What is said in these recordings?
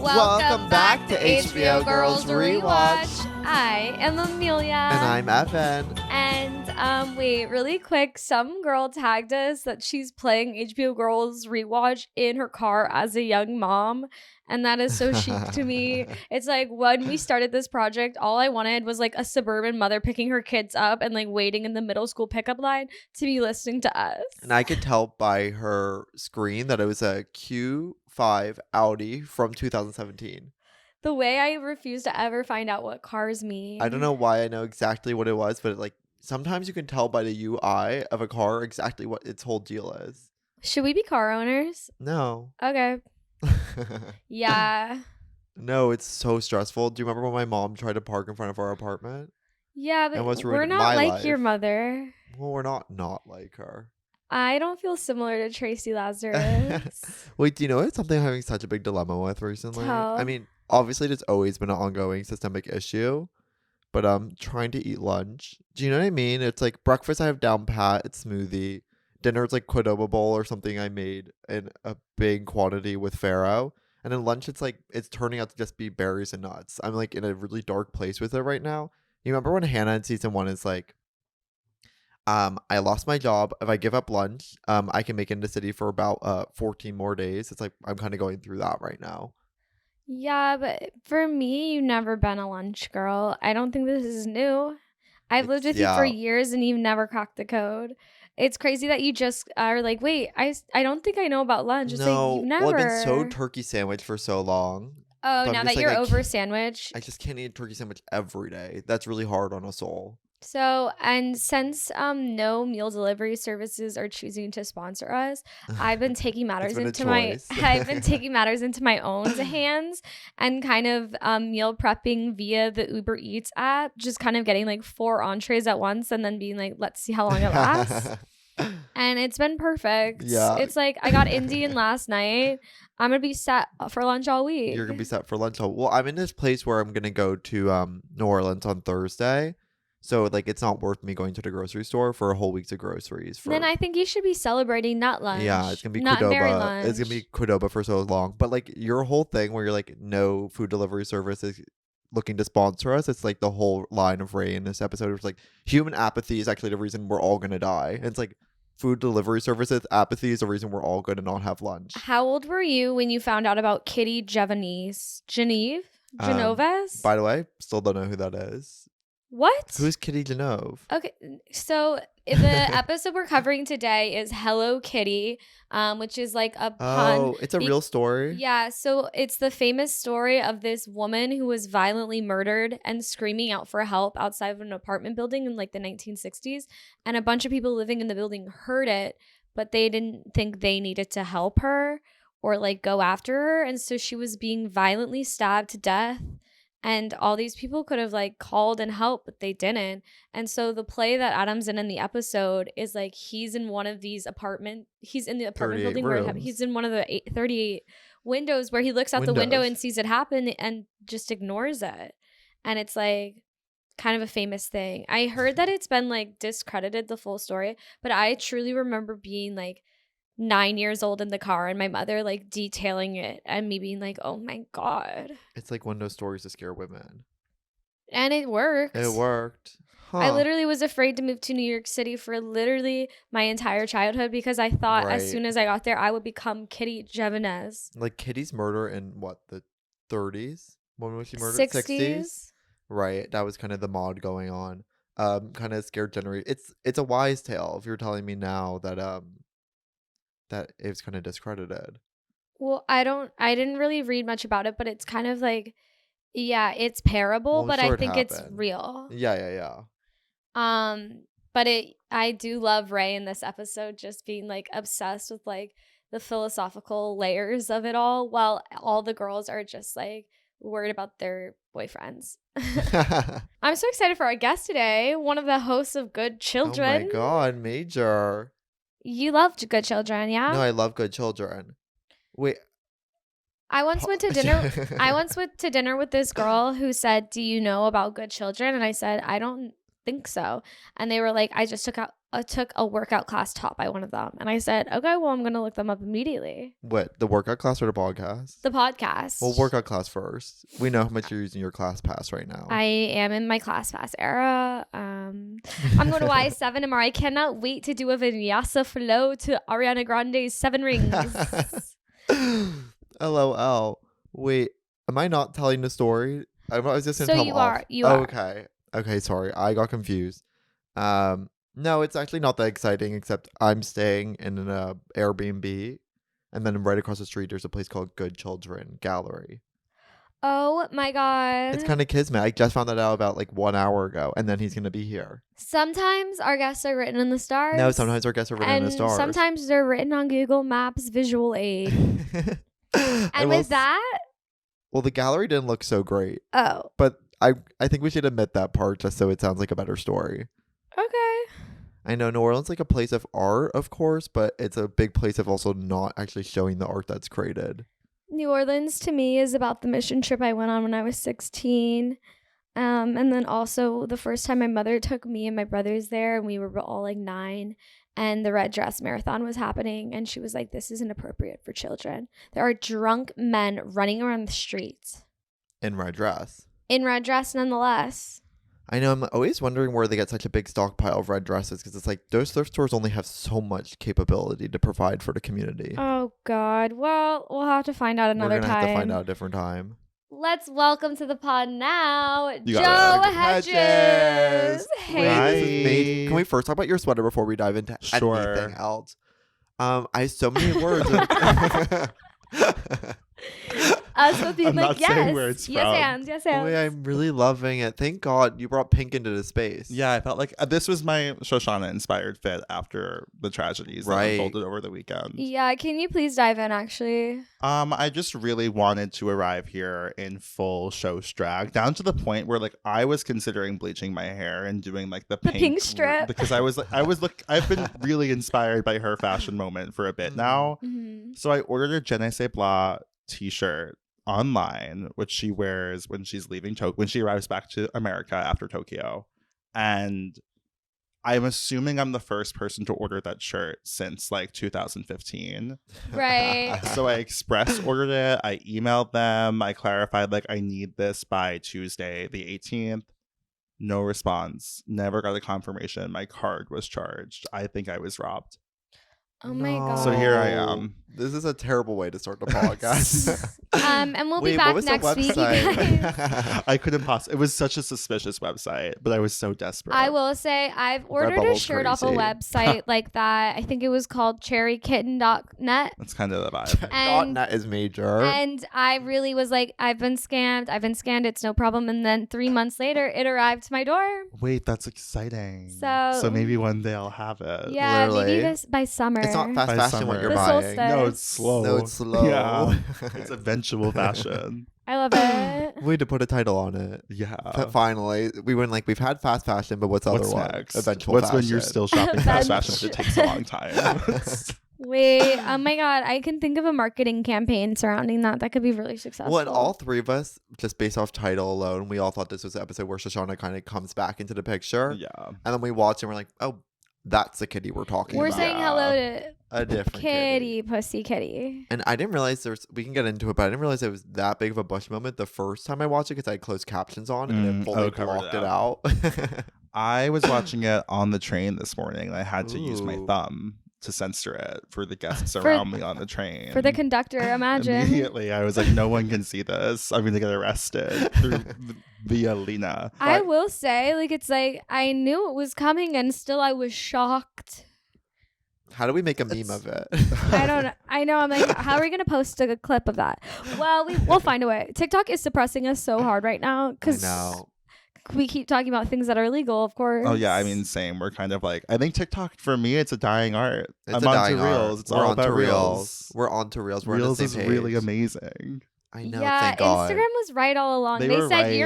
Welcome back to HBO Girls Rewatch. I am Amelia. And I'm Evan. And wait, really quick, some girl tagged us that she's playing HBO Girls Rewatch in her car as a young mom. And that is so chic to me. It's like when we started this project, all I wanted was like a suburban mother picking her kids up and like waiting in the middle school pickup line to be listening to us. And I could tell by her screen that it was a Q5 Audi from 2017. The way I refuse to ever find out what cars mean. I don't know why I know exactly what it was, but like sometimes you can tell by the UI of a car exactly what its whole deal is. Should we be car owners? No. Okay. Yeah. No, it's so stressful. Do you remember when my mom tried to park in front of our apartment? Yeah, but we're not my like life. Your mother. Well, we're not like her. I don't feel similar to Tracy Lazarus. Wait, do you know it's something I'm having such a big dilemma with recently? Tell. I mean, obviously it's always been an ongoing systemic issue, but I'm trying to eat lunch. Do you know what I mean? It's like breakfast I have down pat, it's smoothie. Dinner it's like Qdoba bowl or something I made in a big quantity with farro. And then lunch it's like it's turning out to just be berries and nuts. I'm like in a really dark place with it right now. You remember when Hannah in season 1 is like, I lost my job. If I give up lunch, I can make it in the city for about 14 more days. It's like I'm kind of going through that right now. Yeah, but for me, you've never been a lunch girl. I don't think this is new. I've lived with you for years and you've never cracked the code. It's crazy that you just are like, wait, I don't think I know about lunch. It's like you've never. Well, I've been so turkey sandwich for so long. Oh, now that you're over sandwich. I just can't eat a turkey sandwich every day. That's really hard on a soul. So, and since no meal delivery services are choosing to sponsor us, I've been taking matters into my own hands and kind of meal prepping via the Uber Eats app, just kind of getting like 4 entrees at once and then being like, let's see how long it lasts. And it's been perfect. Yeah. It's like I got Indian last night. I'm going to be set for lunch all week. You're going to be set for lunch Well, I'm in this place where I'm going to go to New Orleans on Thursday. So, like, it's not worth me going to the grocery store for a whole week's of groceries. Then I think you should be celebrating not lunch. Yeah, it's going to be not Qdoba. It's going to be Qdoba for so long. But, like, your whole thing where you're like, no food delivery service is looking to sponsor us. It's like the whole line of Ray in this episode. It's like, human apathy is actually the reason we're all going to die. And it's like, food delivery services, apathy is the reason we're all going to not have lunch. How old were you when you found out about Kitty Genvese? Genvese? By the way, still don't know who that is. What? Who's Kitty Genvese? Okay, so the episode we're covering today is Hello Kitty, which is like a pun. Oh, it's a real story? Yeah, so it's the famous story of this woman who was violently murdered and screaming out for help outside of an apartment building in like the 1960s. And a bunch of people living in the building heard it, but they didn't think they needed to help her or like go after her. And so she was being violently stabbed to death. And all these people could have like called and helped, but they didn't. And so the play that Adam's in the episode is like he's in one of these he's in the apartment building where he's in one of the 38 windows where he looks out the window and sees it happen and just ignores it. And it's like kind of a famous thing. I heard that it's been like discredited, the full story, but I truly remember being like 9 years old in the car and my mother like detailing it and me being like, oh my God. It's like one of those stories to scare women. And it worked. It worked. Huh. I literally was afraid to move to New York City for literally my entire childhood because I thought as soon as I got there, I would become Kitty Genvese. Like Kitty's murder in what, the 30s? When was she murdered? 60s? Right. That was kind of the mod going on. Kind of scared generation. It's a wise tale if you're telling me now that that it was kind of discredited. Well, I didn't really read much about it, but it's kind of like, yeah, it's parable, but I think it's real. Yeah. But I do love Ray in this episode just being like obsessed with like the philosophical layers of it all, while all the girls are just like worried about their boyfriends. I'm so excited for our guest today, one of the hosts of Good Children. Oh my God, Major. You loved Good Children, yeah? No, I love Good Children. Wait. I once went to dinner with this girl who said, "Do you know about Good Children?" And I said, "I don't think so." And they were like, "I just took took a workout class taught by one of them. And I said, okay, well, I'm going to look them up immediately. What, the workout class or the podcast? The podcast. Well, workout class first. We know how much you're using your class pass right now. I am in my class pass era. I'm going to Y7 tomorrow. I cannot wait to do a vinyasa flow to Ariana Grande's 7 Rings. LOL. Wait, am I not telling the story? I was just going to So tell you off. are. You are. Okay, sorry. I got confused. No, it's actually not that exciting, except I'm staying in an Airbnb, and then right across the street there's a place called Good Children Gallery. Oh my God. It's kind of kismet. I just found that out about like 1 hour ago, and then he's going to be here. Sometimes our guests are written in the stars. No, sometimes our guests are written in the stars. Sometimes they're written on Google Maps visual aid. And with that... Well, the gallery didn't look so great. Oh. But I think we should admit that part just so it sounds like a better story. Okay. I know New Orleans is like a place of art, of course, but it's a big place of also not actually showing the art that's created. New Orleans to me is about the mission trip I went on when I was 16. And then also the first time my mother took me and my brothers there, and we were all like 9, and the Red Dress Marathon was happening, and she was like, this isn't appropriate for children. There are drunk men running around the streets. In red dress. In red dress, nonetheless. I know. I'm always wondering where they get such a big stockpile of red dresses, because it's like those thrift stores only have so much capability to provide for the community. Oh, God. Well, we'll have to find out another time. We're going to have to find out a different time. Let's welcome to the pod now, You Joe got it. Hedges. Hey. Wait, this is made. Can we first talk about your sweater before we dive into anything else? I have so many words. Us with being I'm like, not yes, saying where it's yes, from. and yes, and. Boy, I'm really loving it. Thank God you brought pink into the space. Yeah, I felt like this was my Shoshana inspired fit after the tragedies that unfolded over the weekend. Yeah, can you please dive in, actually? I just really wanted to arrive here in full show drag, down to the point where like I was considering bleaching my hair and doing like the pink strip, because I've been really inspired by her fashion moment for a bit now. Mm-hmm. So I ordered a Je ne sais blah t-shirt online, which she wears when she's leaving when she arrives back to America after Tokyo, and I'm assuming I'm the first person to order that shirt since like 2015. Right. So I express ordered it. I emailed them. I clarified like I need this by Tuesday the 18th. No response. Never got a confirmation. My card was charged. I think I was robbed. Oh my God. So here I am. This is a terrible way to start the podcast. And we'll be back next week, you guys. I couldn't possibly. It was such a suspicious website, but I was so desperate. I will say I've ordered a shirt off a website like that. I think it was called cherrykitten.net. That's kind of the vibe. And .net is major. And I really was like, I've been scammed. It's no problem. And then 3 months later, it arrived to my door. Wait, that's exciting. So maybe one day I'll have it. Yeah, Literally. maybe this by summer. It's not fast By fashion summer. what you're The buying. solstice. No, it's slow. No, it's slow. Yeah. It's eventual fashion. I love it. We had to put a title on it. Yeah. Finally, we went like, we've had fast fashion, but what's the other one? Next? Eventual What's fashion. when you're still shopping fast fashion, but it takes a long time. Wait, oh my God. I can think of a marketing campaign surrounding that. That could be really successful. Well, and all three of us, just based off title alone, we all thought this was the episode where Shoshana kind of comes back into the picture. Yeah. And then we watch and we're like, oh, that's the kitty we're talking We're about. saying hello to A different kitty, pussy kitty. And I didn't realize we can get into it, but I didn't realize it was that big of a Bush moment the first time I watched it because I had closed captions on and it fully blocked it out. I was watching it on the train this morning and I had to use my Ooh. thumb to censor it for the guests around me on the train. For the conductor, imagine. Immediately, I was like, no one can see this. I'm going to get arrested via Lena. I will say, like, it's like I knew it was coming and still I was shocked. How do we make a meme of it? I don't know. I know. I'm like, how are we going to post a clip of that? Well, we'll find a way. TikTok is suppressing us so hard right now because we keep talking about things that are illegal, of course. Oh, yeah. I mean, same. We're kind of like, I think TikTok, for me, it's a dying art. It's I'm onto Reels. It's all about Reels. We're onto Reels. We're Reels on the is same really page. amazing. I know. Yeah, thank God. Instagram was right all along. They They were said right.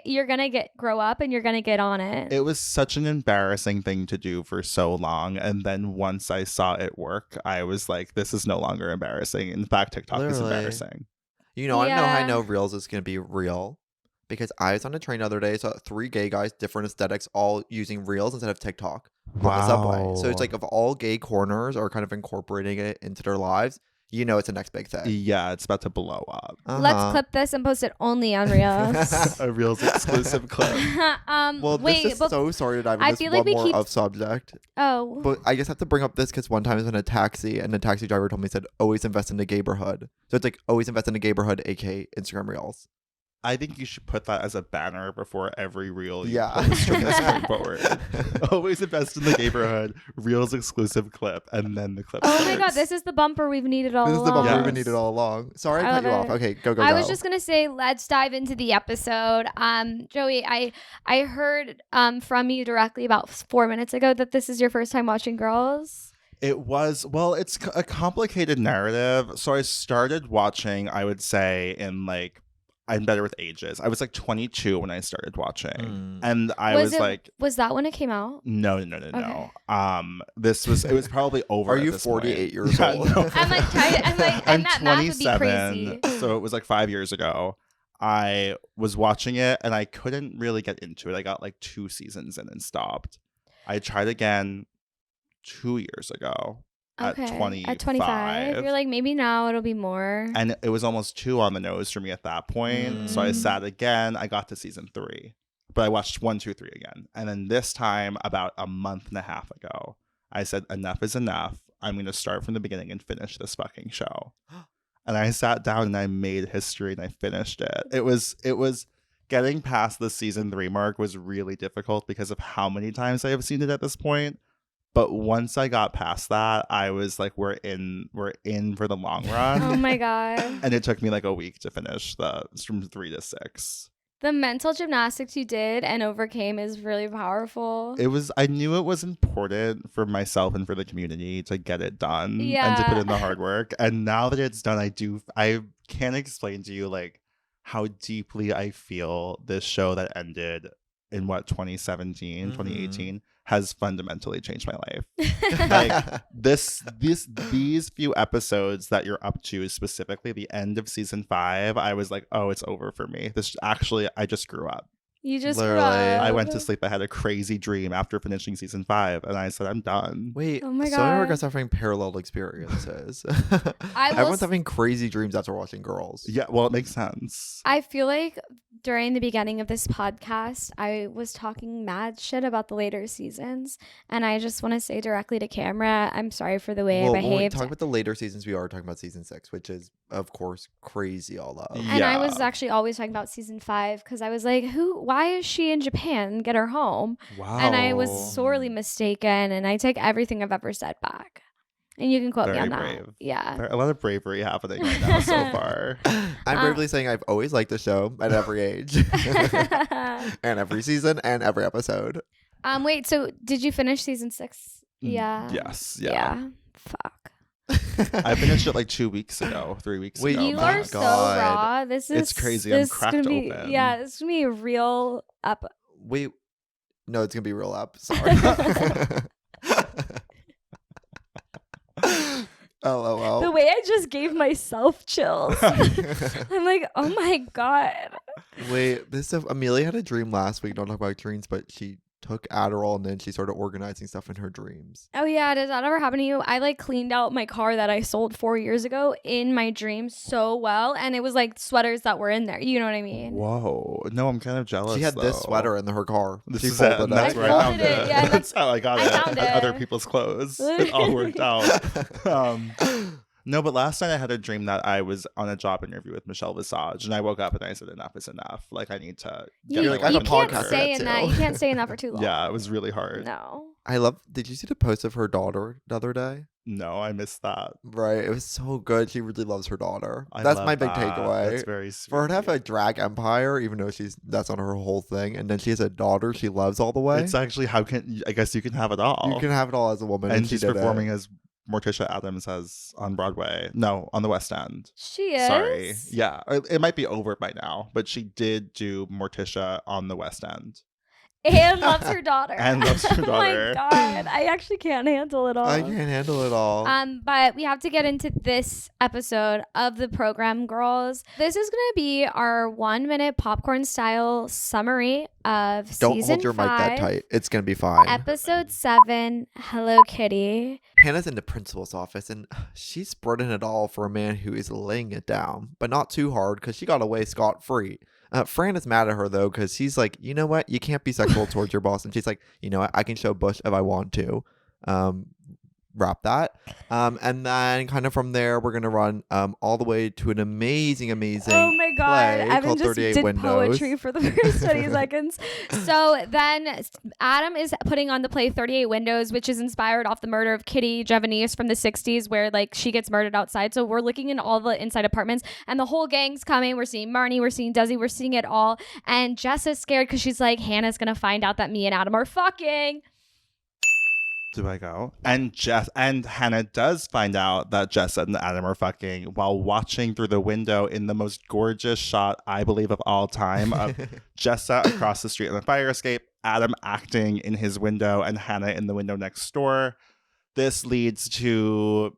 you're gonna grow up and you're gonna get on it. It was such an embarrassing thing to do for so long. And then once I saw it work, I was like, this is no longer embarrassing. In fact, TikTok is Literally. embarrassing. You know, I don't know how I Yeah. know Reels is going to be real because I was on a train the other day, saw 3 gay guys, different aesthetics, all using Reels instead of TikTok on the subway. So it's like if all gay corners are kind of incorporating it into their lives, you know it's the next big thing. Yeah, it's about to blow up. Let's clip this and post it only on Reels. A Reels exclusive clip. Well, wait, this is so sorry to dive I into this feel one like we more keep- off subject. Oh. But I just have to bring up this because one time I was in a taxi and the taxi driver told me, said, always invest in the neighborhood. So it's like, always invest in the neighborhood, aka Instagram Reels. I think you should put that as a banner before every reel you Yeah. post from this point forward. Always invest in the neighborhood, Reels exclusive clip, and then the clip. Oh my starts. God, this is the bumper we've needed all This is along. the bumper we've Yes. been needed all along. Sorry I I cut you love off. it. Okay, go. I was just gonna say, let's dive into the episode. Joey, I heard from you directly about 4 minutes ago that this is your first time watching Girls. It was, well, it's a complicated narrative. So I started watching, I would say, in like, I'm better with ages. I was like 22 when I started watching. And I was like, was that when it came out? no. Okay. It was probably over. Are at you this 48 point. years Yeah, old? no. I'm like trying. I'm that math would be 27, crazy. so it was like 5 years ago. I was watching it and I couldn't really get into it. I got like 2 seasons in and stopped. I tried again 2 years ago at 25. You're like, maybe now it'll be more. And it was almost 2 on the nose for me at that point. So I sat again. I got to season 3, but I watched 1, 2, 3 again. And then this time, about a month and a half ago, I said, enough is enough. I'm going to start from the beginning and finish this fucking show. And I sat down and I made history and I finished it. It was getting past the season 3 mark was really difficult because of how many times I have seen it at this point. But once I got past that, I was like, we're in for the long run. Oh my God. And it took me like a week to finish from 3 to 6. The mental gymnastics you did and overcame is really powerful. I knew it was important for myself and for the community to get it done and to Yeah. put in the hard work. And now that it's done, I can't explain to you like how deeply I feel this show that ended in 2017, 2018 has fundamentally changed my life. Like these few episodes that you're up to, specifically the end of season 5, I was like, oh, it's over for me. I just grew up. You just Literally. I went to sleep. I had a crazy dream after finishing season 5, and I said, I'm done. Wait, Oh my so many of our God. guys are having parallel experiences. I will Everyone's s- having crazy dreams after watching Girls. Yeah, well, it makes sense. I feel like during the beginning of this podcast, I was talking mad shit about the later seasons. And I just want to say directly to camera, I'm sorry for the way I When we behaved. talk about the later seasons, we are talking about season 6, which is, of course, crazy all love. And I was Yeah. actually always talking about season 5 because I was like, why is she in Japan? Get her home. Wow. And I was sorely mistaken. And I take everything I've ever said back. And you can quote me Very on that. brave. Yeah. There's a lot of bravery happening right now so far. I'm bravely saying I've always liked the show at every age. And every season and every episode. Wait, so did you finish season 6? Yeah. Yes. Yeah. Fuck. I finished it like 2 weeks ago, 3 weeks Wait, ago. You Oh my are so God. raw. This is It's crazy. I'm this is cracked gonna be, open. Yeah, it's gonna be a real up. Wait, no, it's gonna be real up. Sorry. LOL. The way I just gave myself chills. I'm like, oh my God. Wait, this stuff. Amelia had a dream last week. Don't talk about dreams, but she took Adderall and then she started organizing stuff in her dreams. Oh yeah, does that ever happen to you? I like cleaned out my car that I sold 4 years ago in my dreams so well, and it was like sweaters that were in there. You know what I mean? Whoa. No, I'm kind of jealous. She had this though. sweater in her car. This she is it. folded And that's it. where I I found folded it, it. yeah, That's how I got I it. found At other it. people's clothes. It all worked out. No, but last night I had a dream that I was on a job interview with Michelle Visage, and I woke up and I said, enough is enough. Like, I need to get You're my like, I life have in a can't podcast order. stay in too. that. You can't stay in that for too long. Yeah, it was really hard. No. I love. Did you see the post of her daughter the other day? No, I missed that. Right, it was so good. She really loves her daughter. I That's love my big that. takeaway. That's very sweet. For her to have a drag empire, even though that's not her whole thing, and then she has a daughter she loves all the way. It's actually I guess you can have it all. You can have it all as a woman, and she she's did performing it. as Morticia Adams as on Broadway. No, on the West End. She is. Sorry. Yeah, it might be over by now, but she did do Morticia on the West End. and loves her daughter. And loves her Oh daughter. my god, I actually can't handle it all. I can't handle it all. But we have to get into this episode of the program, girls. This is gonna be our 1-minute popcorn style summary of Don't season hold your 5, mic that tight. It's gonna be fine. episode 7. Hello, Kitty. Hannah's in the principal's office, and she's spreading it all for a man who is laying it down, but not too hard because she got away scot-free. Fran is mad at her, though, because he's like, you know what? You can't be sexual towards your boss. And she's like, you know what? I can show Bush if I want to. Wrap that. And then kind of from there, we're going to run all the way to an amazing Oh my play god, Evan called just 38 did Windows. poetry for the first 20 seconds. So then Adam is putting on the play 38 Windows, which is inspired off the murder of Kitty Genvese from the 60s, where like she gets murdered outside. So we're looking in all the inside apartments and the whole gang's coming. We're seeing Marnie, we're seeing Desi, we're seeing it all. And Jessa's scared because she's like, Hannah's gonna find out that me and Adam are fucking. Do I go? And Hannah does find out that Jessa and Adam are fucking while watching through the window in the most gorgeous shot, I believe, of all time of Jessa across the street in the fire escape, Adam acting in his window, and Hannah in the window next door. This leads to,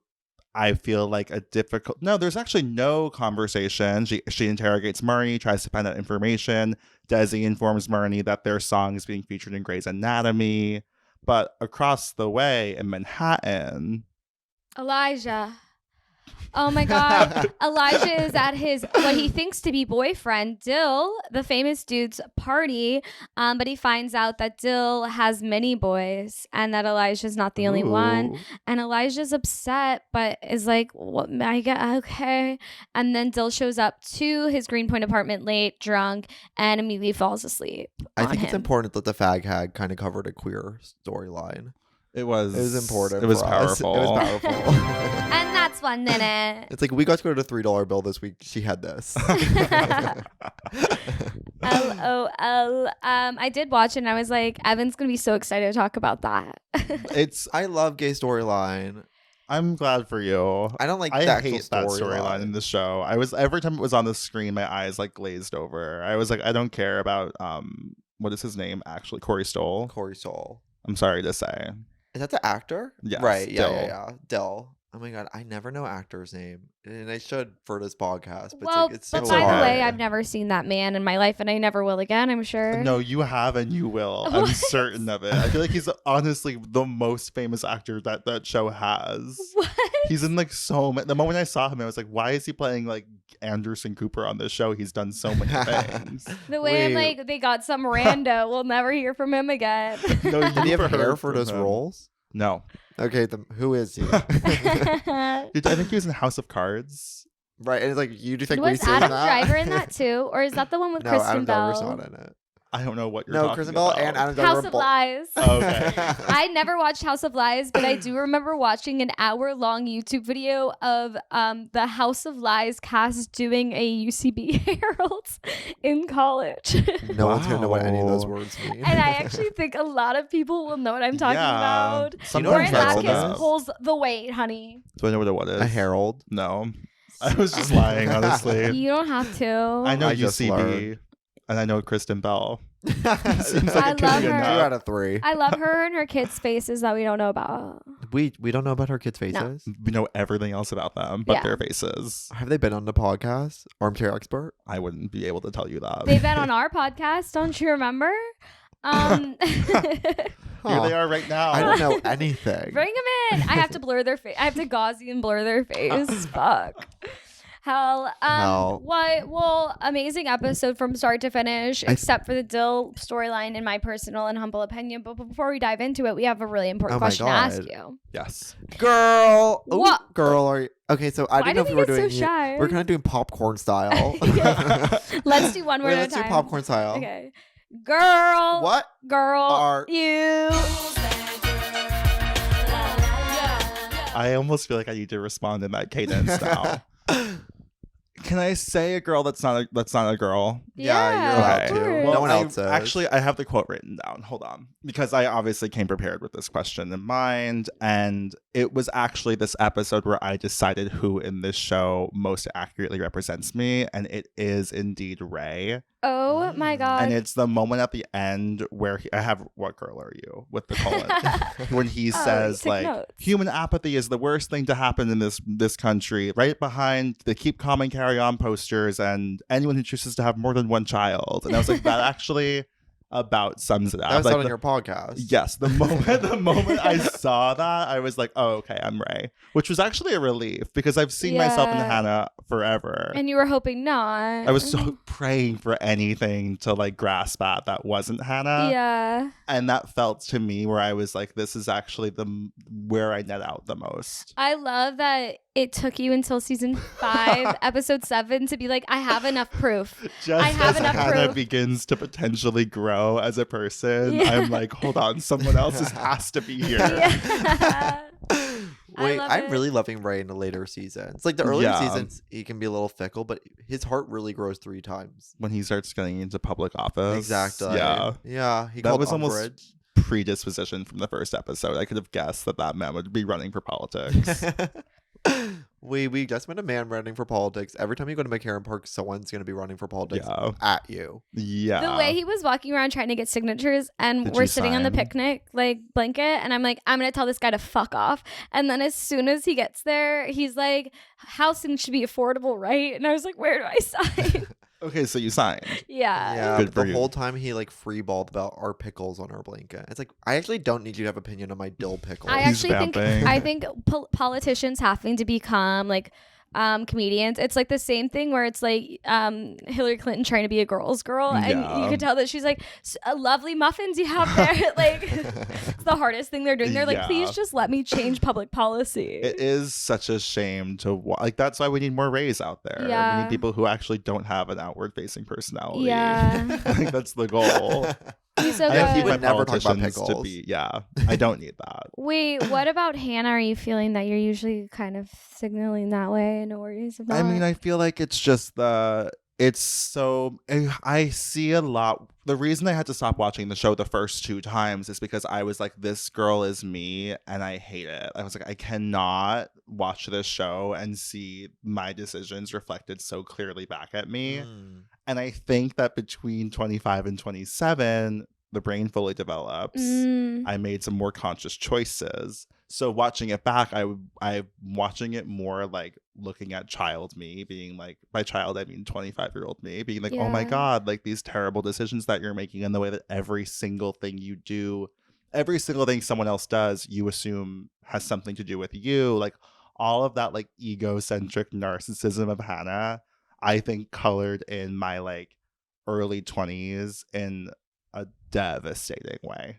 I feel like, a difficult... No, there's actually no conversation. She interrogates Marnie, tries to find out information. Desi informs Marnie that their song is being featured in Grey's Anatomy. But across the way in Manhattan... Elijah. Oh my god. Elijah is at his what he thinks to be boyfriend Dill, the famous dude's party, but he finds out that Dill has many boys and that Elijah's not the only one. Ooh. And Elijah's upset but is like, what, I get okay. And then Dill shows up to his Greenpoint apartment late, drunk, and immediately falls asleep. I on think it's him. important that the fag hag kind of covered a queer storyline. It was important. It was for us. powerful. It was powerful. And that's 1 minute. It's like we got to go to the $3 bill this week. She had this. LOL. I did watch it and I was like, Evan's gonna be so excited to talk about that. I love gay storyline. I'm glad for you. I don't like I the actual hate that storyline in the show. Every time it was on the screen, my eyes like glazed over. I was like, I don't care about what is his name actually? Corey Stoll. Corey Stoll. I'm sorry to say. Is that the actor? Yes, Right. Yeah. Dill. Yeah. Dill. Oh my god, I never know actor's name, and I should for this podcast. But Well, it's so but by hard. the way, I've never seen that man in my life, and I never will again, I'm sure. No, you have and you will. I'm What? certain of it. I feel like he's honestly the most famous actor that show has. What? He's in like so many. The moment I saw him, I was like, why is he playing like Anderson Cooper on this show? He's done so many things. The way I'm Wait. like, they got some rando. We'll never hear from him again. No, Did he have never hair heard for from those him. roles? No. Okay, who is he? I think he was in House of Cards. Right, and it's like you just like Was resaying Adam that? Driver in that too? Or is that the one with No, Kristen Adam Driver's Bell? not in it. I don't know what you're No, talking Kristen Bell about. and Adam Driver. House of Lies. Okay. I never watched House of Lies, but I do remember watching an hour-long YouTube video of the House of Lies cast doing a UCB Herald in college. No one's gonna know what any of those Wow. words mean. And I actually think a lot of people will know what I'm talking Yeah. about. Sometimes Lauren that's that's Atkins enough. pulls the weight, honey. Do I know what it is? a herald. No. I was just lying, honestly. You don't have to. I know I just UCB. learned. And I know Kristen Bell. Seems like I it could love be her. 2 enough. out of 3. I love her and her kids' faces that we don't know about. We don't know about her kids' faces. We know everything else about them but Yeah. their faces. Have they been on the podcast? Armchair Expert. I wouldn't be able to tell you that. They've been on our podcast, don't you remember? Here Huh. they are right now. I don't know anything. Bring them in. I have to blur their face. I have to Gaussian blur their face. Fuck. Hell. Hell. What? Well, amazing episode from start to finish, except for the Dill storyline, in my personal and humble opinion. But before we dive into it, we have a really important Oh my question to ask God. you. Yes. Girl. Ooh, What? girl, are you... Okay, so I Why didn't know did if he we were get doing so shy? We're kind of doing popcorn style. Let's do one word Wait, at a let's do time. popcorn style. Okay. Girl. What? Girl. Are- you? I almost feel like I need to respond in that cadence now. Can I say a girl that's not a girl? Yeah, you're allowed of to. course. No one else says. Actually, I have the quote written down. Hold on. Because I obviously came prepared with this question in mind. And it was actually this episode where I decided who in this show most accurately represents me, and it is indeed Ray. Oh my god. And it's the moment at the end where I have, what girl are you? With the colon. When he says, take like, notes. human apathy is the worst thing to happen in this country. Right behind the keep calm and carry on posters and anyone who chooses to have more than one child. And I was like, that actually about sums it up. That was Like, on your podcast. yes, the moment I saw that, I was like, oh, okay, I'm Ray. Which was actually a relief because I've seen myself in Yeah. Hannah forever. And you were hoping not. I was so praying for anything to like grasp at that wasn't Hannah. Yeah. And that felt to me where I was like, this is actually where I net out the most. I love that it took you until season 5, episode 7 to be like, I have enough proof. Just I have as enough Hannah proof. begins to potentially grow as a person, Yeah. I'm like, hold on, someone else has to be here. Yeah. I Wait, love I'm it. really loving Ray in the later seasons. Like the early Yeah. seasons, he can be a little fickle, but his heart really grows 3 times. When he starts getting into public office. Exactly. Yeah. Yeah. He That called was almost Umbridge. predisposition from the first episode. I could have guessed that man would be running for politics. we just met a man running for politics. Every time you go to McCarran Park, someone's going to be running for politics Yeah. at you. Yeah. The way he was walking around trying to get signatures, and Did we're you sitting on the sign? picnic like blanket, and I'm like, I'm gonna tell this guy to fuck off. And then as soon as he gets there, he's like, housing should be affordable, right? And I was like, where do I sign? Okay, so you signed. Yeah. Yeah, Good but for the you. whole time he like freeballed about our pickles on our blanket. It's like, I actually don't need you to have opinion on my dill pickles. I He's actually think vamping. politicians having to become like comedians. It's like the same thing where it's like Hillary Clinton trying to be a girl's girl, and Yeah. you could tell that she's like, lovely muffins you have there. Like it's the hardest thing they're doing. They're like, Yeah. please just let me change public policy. It is such a shame to like. That's why we need more Rays out there. We Yeah. need people who actually don't have an outward-facing personality. Yeah. I think that's the goal. He's so I have He to good. would keep my never talk about politicians to pickles. be. Yeah, I don't need that. Wait, what about Hannah? Are you feeling that you're usually kind of signaling that way? No worries about I mean, I feel like it's just it's so I see a lot. The reason I had to stop watching the show the first 2 times is because I was like, this girl is me and I hate it. I was like, I cannot watch this show and see my decisions reflected so clearly back at me. Mm. And I think that between 25 and 27, the brain fully develops. I made some more conscious choices. So watching it back, I'm watching it more like looking at child me, being like, by child I mean 25-year-old me, being like, oh my Yeah. God, like these terrible decisions that you're making, and the way that every single thing you do, every single thing someone else does, you assume has something to do with you. Like all of that like egocentric narcissism of Hannah, I think colored in my like early 20s in a devastating way.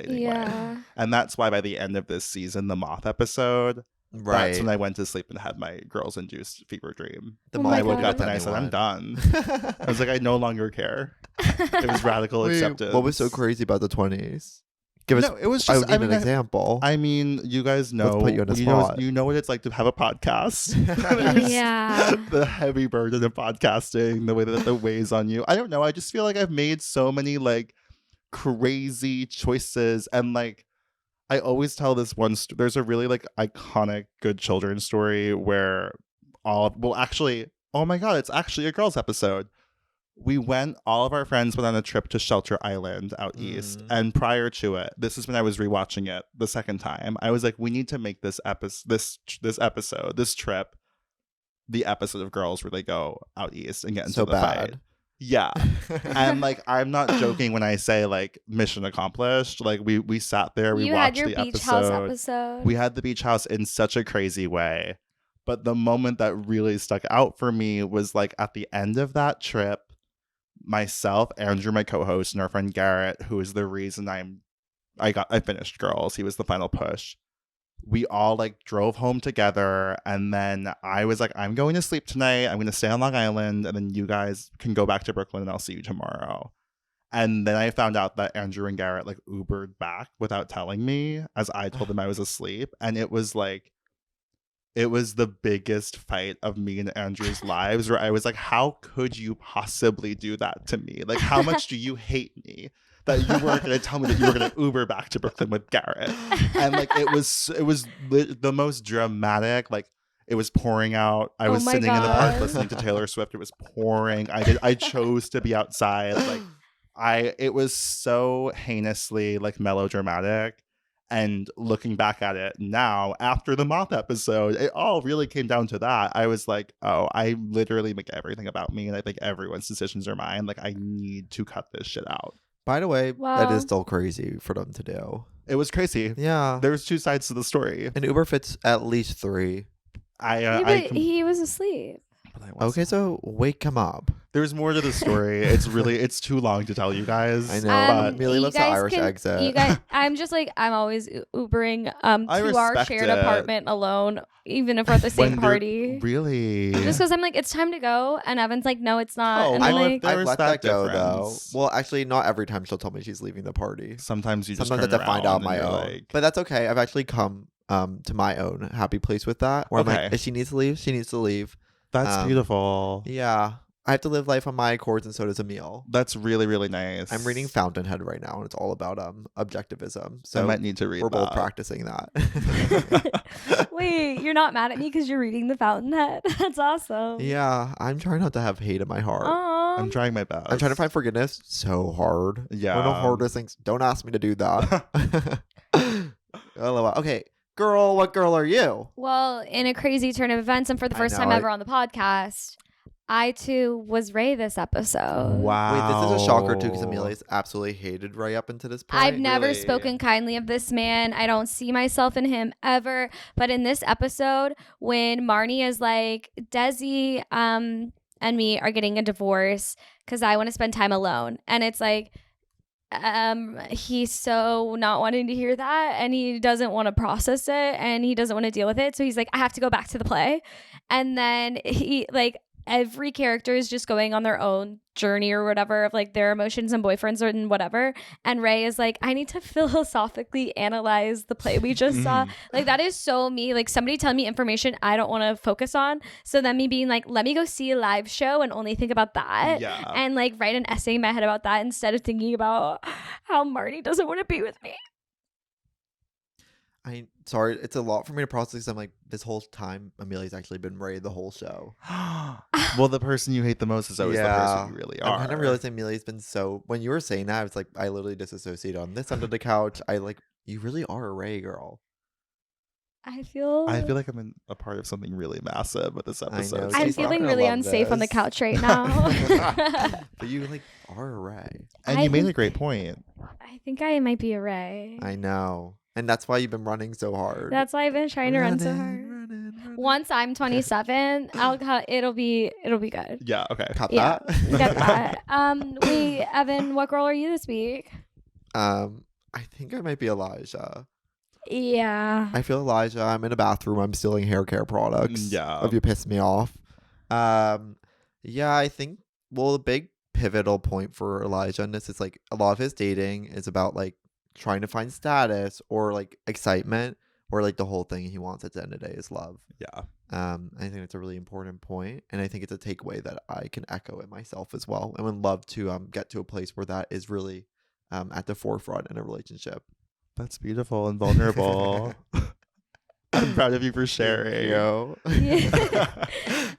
yeah. And that's why by the end of this season, the moth episode, Right. that's when I went to sleep and had my girls induced fever dream. The Oh And my I mom woke God. up and I said, I'm done. I was like, I no longer care. It was radical Wait, acceptance. what was so crazy about the 20s? Give us. No, it was I just, would need an I example. mean, you guys know, put you on the you know, spot. you know what it's like to have a podcast. There's Yeah. the heavy burden of podcasting, the way that it weighs on you. I don't know. I just feel like I've made so many like crazy choices, and like I always tell this one. There's a really like iconic good children's story where actually, oh my God, it's actually a girls episode. All of our friends went on a trip to Shelter Island out east. And prior to it, this is when I was rewatching it the second time. I was like, we need to make this trip, the episode of girls where they go out east and get into So the fight. bad. Yeah. And like, I'm not joking when I say like mission accomplished. Like we sat there, we You had watched your the beach house episode. episode. We had the beach house in such a crazy way. But the moment that really stuck out for me was like at the end of that trip, myself, Andrew, my co-host, and our friend Garrett, who is the reason I finished Girls. He was the final push. We all like drove home together, and then I was like, I'm going to sleep tonight. I'm going to stay on Long Island, and then you guys can go back to Brooklyn, and I'll see you tomorrow. And then I found out that Andrew and Garrett like Ubered back without telling me, as I told them I was asleep. And it was like it was the biggest fight of me and Andrew's lives, where I was like, how could you possibly do that to me? Like, how much do you hate me that you weren't going to tell me that you were going to Uber back to Brooklyn with Garrett? And like, it was the most dramatic, like, it was pouring out. I was sitting in the park listening to Taylor Swift. It was pouring. I chose to be outside. Like, it was so heinously like melodramatic. And looking back at it now, after the Moth episode, it all really came down to that. I was like, oh, I literally make everything about me, and I think everyone's decisions are mine. Like, I need to cut this shit out. By the way, Wow. that is still crazy for them to do. It was crazy. Yeah. There's two sides to the story. And Uber fits at least 3. He was asleep. Okay, so wake him up. There's more to the story. It's too long to tell you guys. I know. But Amelia loves the Irish exit. You guys, I'm just like, I'm always Ubering to our respect shared it. apartment alone, even if we're at the same when party. Really? Just because I'm like, it's time to go, and Evan's like, no, it's not. Oh, and I'm well, like, there I've is let that that go though. difference. Well, actually, not every time she'll tell me she's leaving the party. Sometimes you just Sometimes I have to find out on my and own. you're like, But that's okay. I've actually come to my own happy place with that. Where I'm Okay. like, if she needs to leave, she needs to leave. that's beautiful. Yeah. I have to live life on my accords, and so does Emil. That's really, really nice. I'm reading Fountainhead right now, and it's all about objectivism. So I might need to read we're both that. practicing that. wait, you're not mad at me because you're reading The Fountainhead? That's awesome. Yeah, I'm trying not to have hate in my heart. Aww. I'm trying my best. I'm trying to find forgiveness. So hard. Yeah. One of the hardest things. Don't ask me to do that. LOL. Okay, girl, what girl are you? Well, in a crazy turn of events, and for the I first know, time I- ever on the podcast, I too was Ray this episode. Wow. Wait, this is a shocker too, because Amelia's absolutely hated Ray up until this point. I've never Really? spoken kindly of this man. I don't see myself in him ever. But in this episode, when Marnie is like, Desi and me are getting a divorce because I want to spend time alone. And it's like, he's so not wanting to hear that, and he doesn't want to process it, and he doesn't want to deal with it. So he's like, I have to go back to the play. And then he like, every character is just going on their own journey or whatever of like their emotions and boyfriends and whatever. And Ray is like, I need to philosophically analyze the play we just saw. Like, that is so me. Like, somebody tell me information I don't want to focus on. So then me being like, let me go see a live show and only think about that. Yeah. And like write an essay in my head about that instead of thinking about how Marty doesn't want to be with me. Sorry, it's a lot for me to process, because I'm like, this whole time Amelia's actually been Ray the whole show. Well, the person you hate the most is always the person you really are. I'm kind of realizing Amelia's been so. When you were saying that, I was like, I literally disassociated on this under the couch. I like, you really are a Ray girl. I feel like I'm in a part of something really massive with this know, episode. she's I'm not feeling gonna really love unsafe on the this. couch right now. But you like are a Ray. And I you made think- a great point. I think I might be a Ray. I know, and that's why you've been running so hard. That's why I've been trying to run so Running, hard. running. Once I'm 27, it'll be good. Yeah, okay. Cut Yeah, that. Get that. Wait, Evan, what girl are you this week? I think I might be Elijah. Yeah. I feel Elijah. I'm in a bathroom. I'm stealing hair care products. Yeah. If you piss me off. Yeah, I think, well, the big pivotal point for Elijah in this is like a lot of his dating is about like trying to find status or like excitement, or like the whole thing he wants at the end of the day is love. Yeah. I think it's a really important point, and I think it's a takeaway that I can echo it myself as well, and would love to get to a place where that is really at the forefront in a relationship. That's beautiful and vulnerable. I'm proud of you for sharing. Yo. Yeah.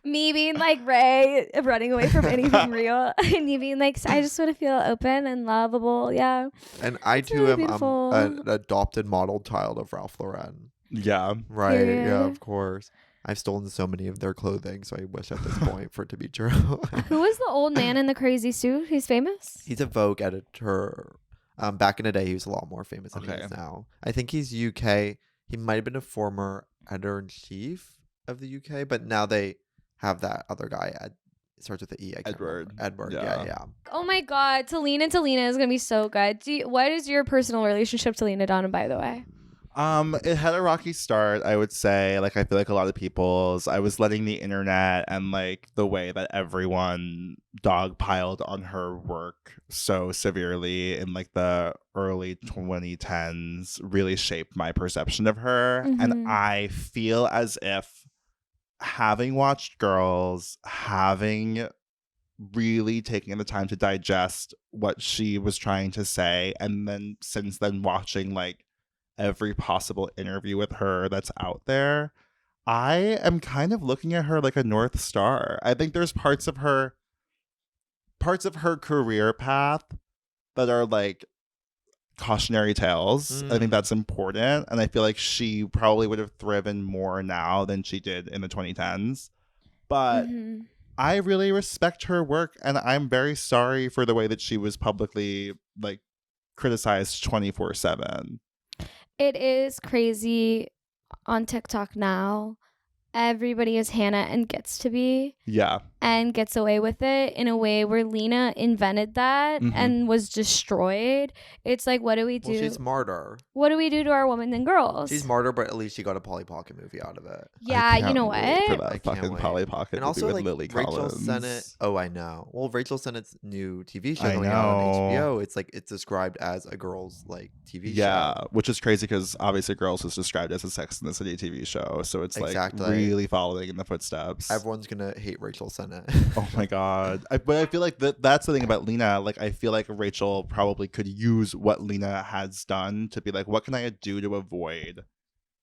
Me being like Ray, running away from anything real, and you being like, I just want to feel open and lovable. Yeah. And I It's too really am beautiful. an adopted modeled child of Ralph Lauren. Yeah. Right. Yeah, Period. of course. I've stolen so many of their clothing, so I wish at this point for it to be true. Who was the old man in the crazy suit? He's famous. He's a Vogue editor. Back in the day, he was a lot more famous than he Okay. is now. I think he's UK. He might have been a former editor-in-chief of the UK, but now they have that other guy. It starts with the E. I can't Edward. remember. Edward. Yeah. Yeah. Oh my God, Talina is gonna be so good. What is your personal relationship to Lena Dunham, by the way? It had a rocky start, I would say. Like, I feel like a lot of people's, I was letting the internet and like the way that everyone dogpiled on her work so severely in like the early 2010s really shaped my perception of her. Mhm. And I feel as if having watched Girls, having really taking the time to digest what she was trying to say, and then since then watching like every possible interview with her that's out there, I am kind of looking at her like a North Star. I think there's parts of her career path that are like cautionary tales. I think that's important, and I feel like she probably would have thriven more now than she did in the 2010s. But I really respect her work, and I'm very sorry for the way that she was publicly like criticized 24/7. It is crazy on TikTok now. Everybody is Hannah and gets to be. Yeah. And gets away with it in a way where Lena invented that and was destroyed. It's like, what do we do? Well, she's martyr. What do we do to our women and girls? She's martyr, but at least she got a Polly Pocket movie out of it. Yeah, you know what? For that I can't fucking wait. Polly Pocket And also, with like, Lily Rachel Collins. Sennett. Oh, I know. Well, Rachel Sennett's new TV show I going out on know. HBO. It's like it's described as a girls' like TV show. Yeah, which is crazy because obviously Girls was described as a Sex and the City TV show, so it's like Exactly. really following in the footsteps. Everyone's gonna hate Rachel Sennett. Oh my god! But I feel like that's the thing about Lena. Like, I feel like Rachel probably could use what Lena has done to be like, what can I do to avoid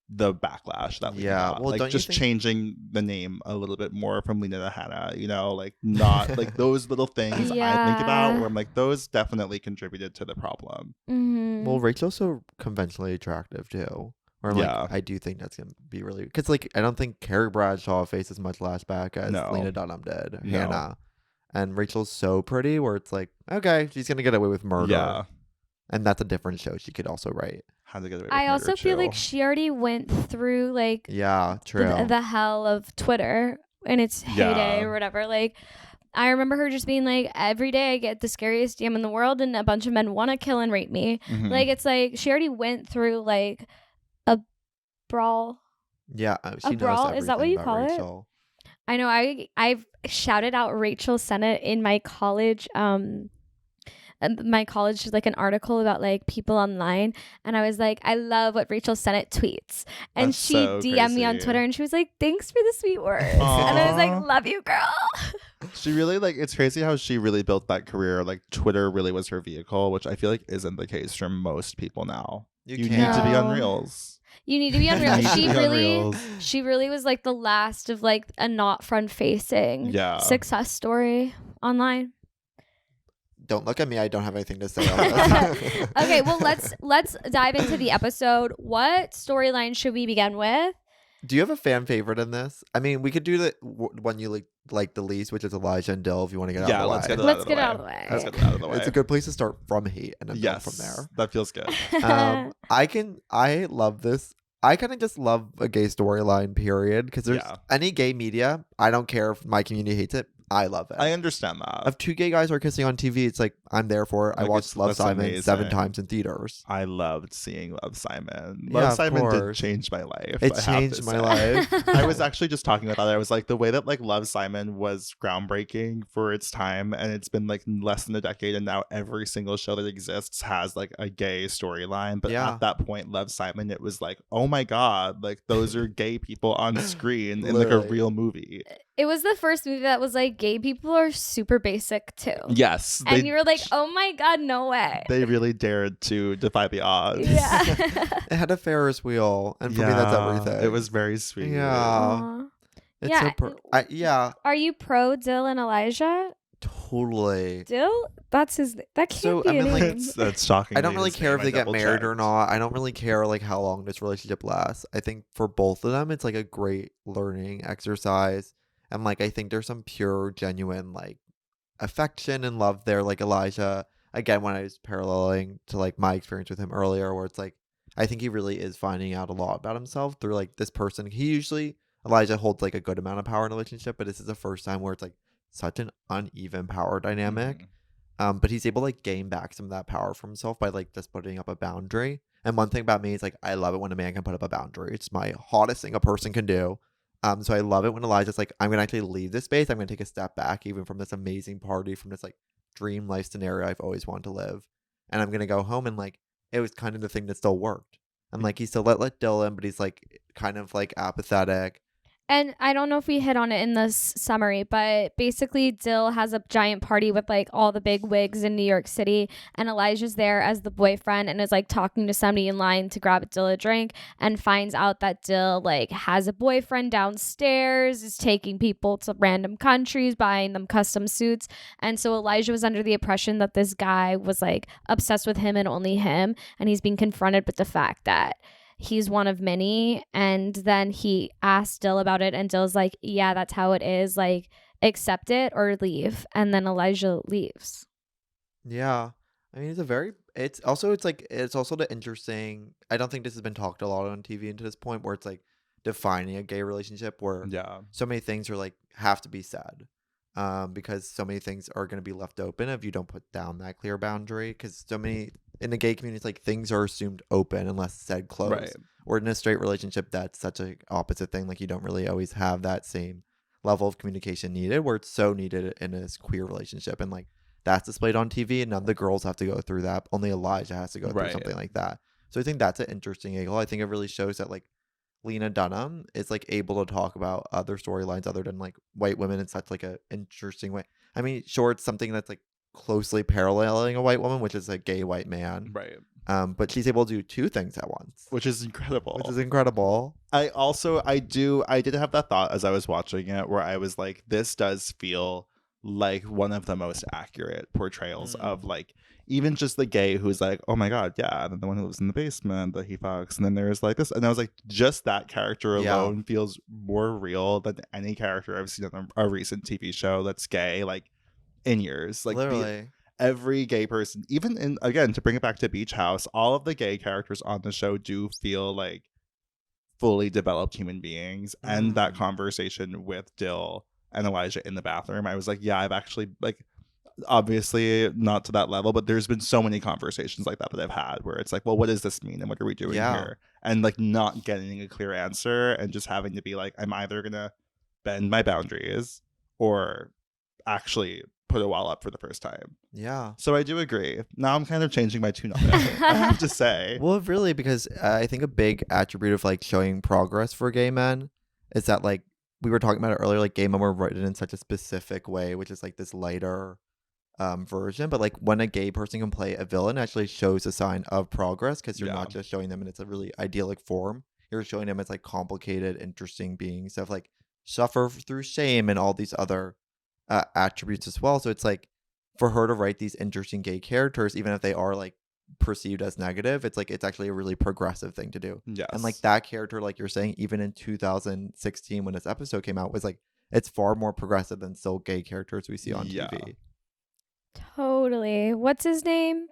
the backlash that we Yeah, got? well, Like, don't you just think- changing the name a little bit more from Lena to Hannah. You know, like not like those little things I think about. Yeah. Where I'm like, those definitely contributed to the problem. Well, Rachel's so conventionally attractive too. Where I'm Yeah. like, I do think that's gonna be really because like I don't think Carrie Bradshaw faced as much lashback as No. Lena Dunham did. No. Hannah. And Rachel's so pretty where it's like, okay, she's gonna get away with murder. Yeah, And that's a different show she could also write. had to get away with I murder, also feel too. like she already went through like Yeah, true. the hell of Twitter in its heyday Yeah. or whatever. Like, I remember her just being like, every day I get the scariest DM in the world and a bunch of men want to kill and rape me. Mhm. Like, it's like she already went through like a brawl. Yeah, she knows brawl? Is that what everything you about call it? Rachel. I know I've shouted out Rachel Sennett in my college did like an article about like people online, and I was like, I love what Rachel Sennett tweets, and That's she so DM'd me on crazy. Twitter and she was like, thanks for the sweet words. And I was Aw. like, love you, girl. She really like, it's crazy how she really built that career. Like, Twitter really was her vehicle, which I feel like isn't the case for most people now. You need can't. to be on No. Reels. You need to be on You real. need to be on Reels. She really was like the last of like a not front facing Yeah. success story online. Don't look at me. I don't have anything to say on this. Okay, well let's dive into the episode. What storyline should we begin with? Do you have a fan favorite in this? I mean, we could do the one you like the least, which is Elijah and Dill. If you want to get out Yeah, of the let's way. get it Let's out get of out the of way. the way. Let's get it out of the way. It's a good place to start from hate and then Yes, build from there. that feels good. I love this. I kind of just love a gay storyline, period. Because there's Yeah. any gay media, I don't care if my community hates it. I love it. I understand that. If two gay guys are kissing on TV, it's like I'm there for it. I Like, watched Love that's Simon 7 amazing. times in theaters. I loved seeing Love Simon. Yeah, Love of Simon did course. change my life. It I have changed to my say. life. I was actually just talking about that. I was like, the way that like Love Simon was groundbreaking for its time, and it's been like less than a decade, and now every single show that exists has like a gay storyline. But Yeah. at that point, Love Simon, it was like, oh my god, like those are gay people on screen in like a Literally. real movie. It was the first movie that was like gay people are super basic too. Yes, And you were like, oh my god, no way. they really dared to defy the odds. Yeah. It had a Ferris wheel, and for me, that's Yeah, everything. It was very sweet. Yeah. Aw. It's Yeah. yeah, Are you pro Dill and Elijah? totally. Dill? That's his. That can't So, be I a mean, like, name. That's shocking. I don't really care if they get married or not. I don't really care like how long this relationship lasts. I think for both of them, it's like a great learning exercise. And like I think there's some pure, genuine like affection and love there. Like Elijah, again, when I was paralleling to like my experience with him earlier, where it's like I think he really is finding out a lot about himself through like this person. Elijah holds like a good amount of power in a relationship, but this is the first time where it's like such an uneven power dynamic. But he's able to like gain back some of that power for himself by like just putting up a boundary. And one thing about me is like I love it when a man can put up a boundary. It's my hottest thing a person can do. So I love it when Elijah's like, I'm gonna actually leave this space. I'm gonna take a step back, even from this amazing party, from this like dream life scenario I've always wanted to live. And I'm gonna go home, and like it was kind of the thing that still worked. And like he still let Dill in, but he's like kind of like apathetic. And I don't know if we hit on it in this summary, but basically Dill has a giant party with like all the big wigs in New York City, and Elijah's there as the boyfriend and is like talking to somebody in line to grab Dill a drink, and finds out that Dill like has a boyfriend downstairs, is taking people to random countries, buying them custom suits. And so Elijah was under the impression that this guy was like obsessed with him and only him, and he's being confronted with the fact that he's one of many. And then he asked Dill about it, and Dill's like, yeah, that's how it is, like accept it or leave. And then Elijah leaves. Yeah. I mean, it's also the interesting, I don't think this has been talked a lot on TV into this point, where it's like defining a gay relationship where so many things are like have to be said. Because so many things are going to be left open if you don't put down that clear boundary. Because so many in the gay community, it's like things are assumed open unless said closed. Right. Or in a straight relationship, that's such an opposite thing. Like you don't really always have that same level of communication needed, where it's so needed in a queer relationship, and like that's displayed on TV, and none of the girls have to go through that. Only Elijah has to go through something like that. So I think that's an interesting angle. I think it really shows that like Lena Dunham is like able to talk about other storylines other than like white women in such like a interesting way. I mean, sure, it's something that's like closely paralleling a white woman, which is a gay white man. Right. But she's able to do two things at once, which is incredible. I did have that thought as I was watching it, where I was like, this does feel like one of the most accurate portrayals of like even just the gay who's like, oh my god, yeah, and then the one who lives in the basement that he fucks, and then there's like this, and I was like, just that character alone feels more real than any character I've seen on a recent TV show that's gay, like in years. Like literally every gay person, even in, again, to bring it back to Beach House, all of the gay characters on the show do feel like fully developed human beings. And that conversation with Dill and Elijah in the bathroom, I was like, yeah, I've actually, like, obviously not to that level, but there's been so many conversations like that I've had where it's like, well, what does this mean and what are we doing here? And like not getting a clear answer and just having to be like, I'm either gonna bend my boundaries or actually put a wall up for the first time. Yeah. So I do agree. Now I'm kind of changing my tune on it, I have to say. Well, really, because I think a big attribute of like showing progress for gay men is that, like we were talking about it earlier, like gay men were written in such a specific way, which is like this lighter version. But like when a gay person can play a villain, actually shows a sign of progress, because you're not just showing them and it's a really idyllic form. You're showing them as like complicated, interesting beings that like suffer through shame and all these other attributes as well. So it's like for her to write these interesting gay characters, even if they are like perceived as negative, it's like it's actually a really progressive thing to do. Yes. And like that character, like you're saying, even in 2016 when this episode came out, was like it's far more progressive than still gay characters we see on TV. Totally. What's his name?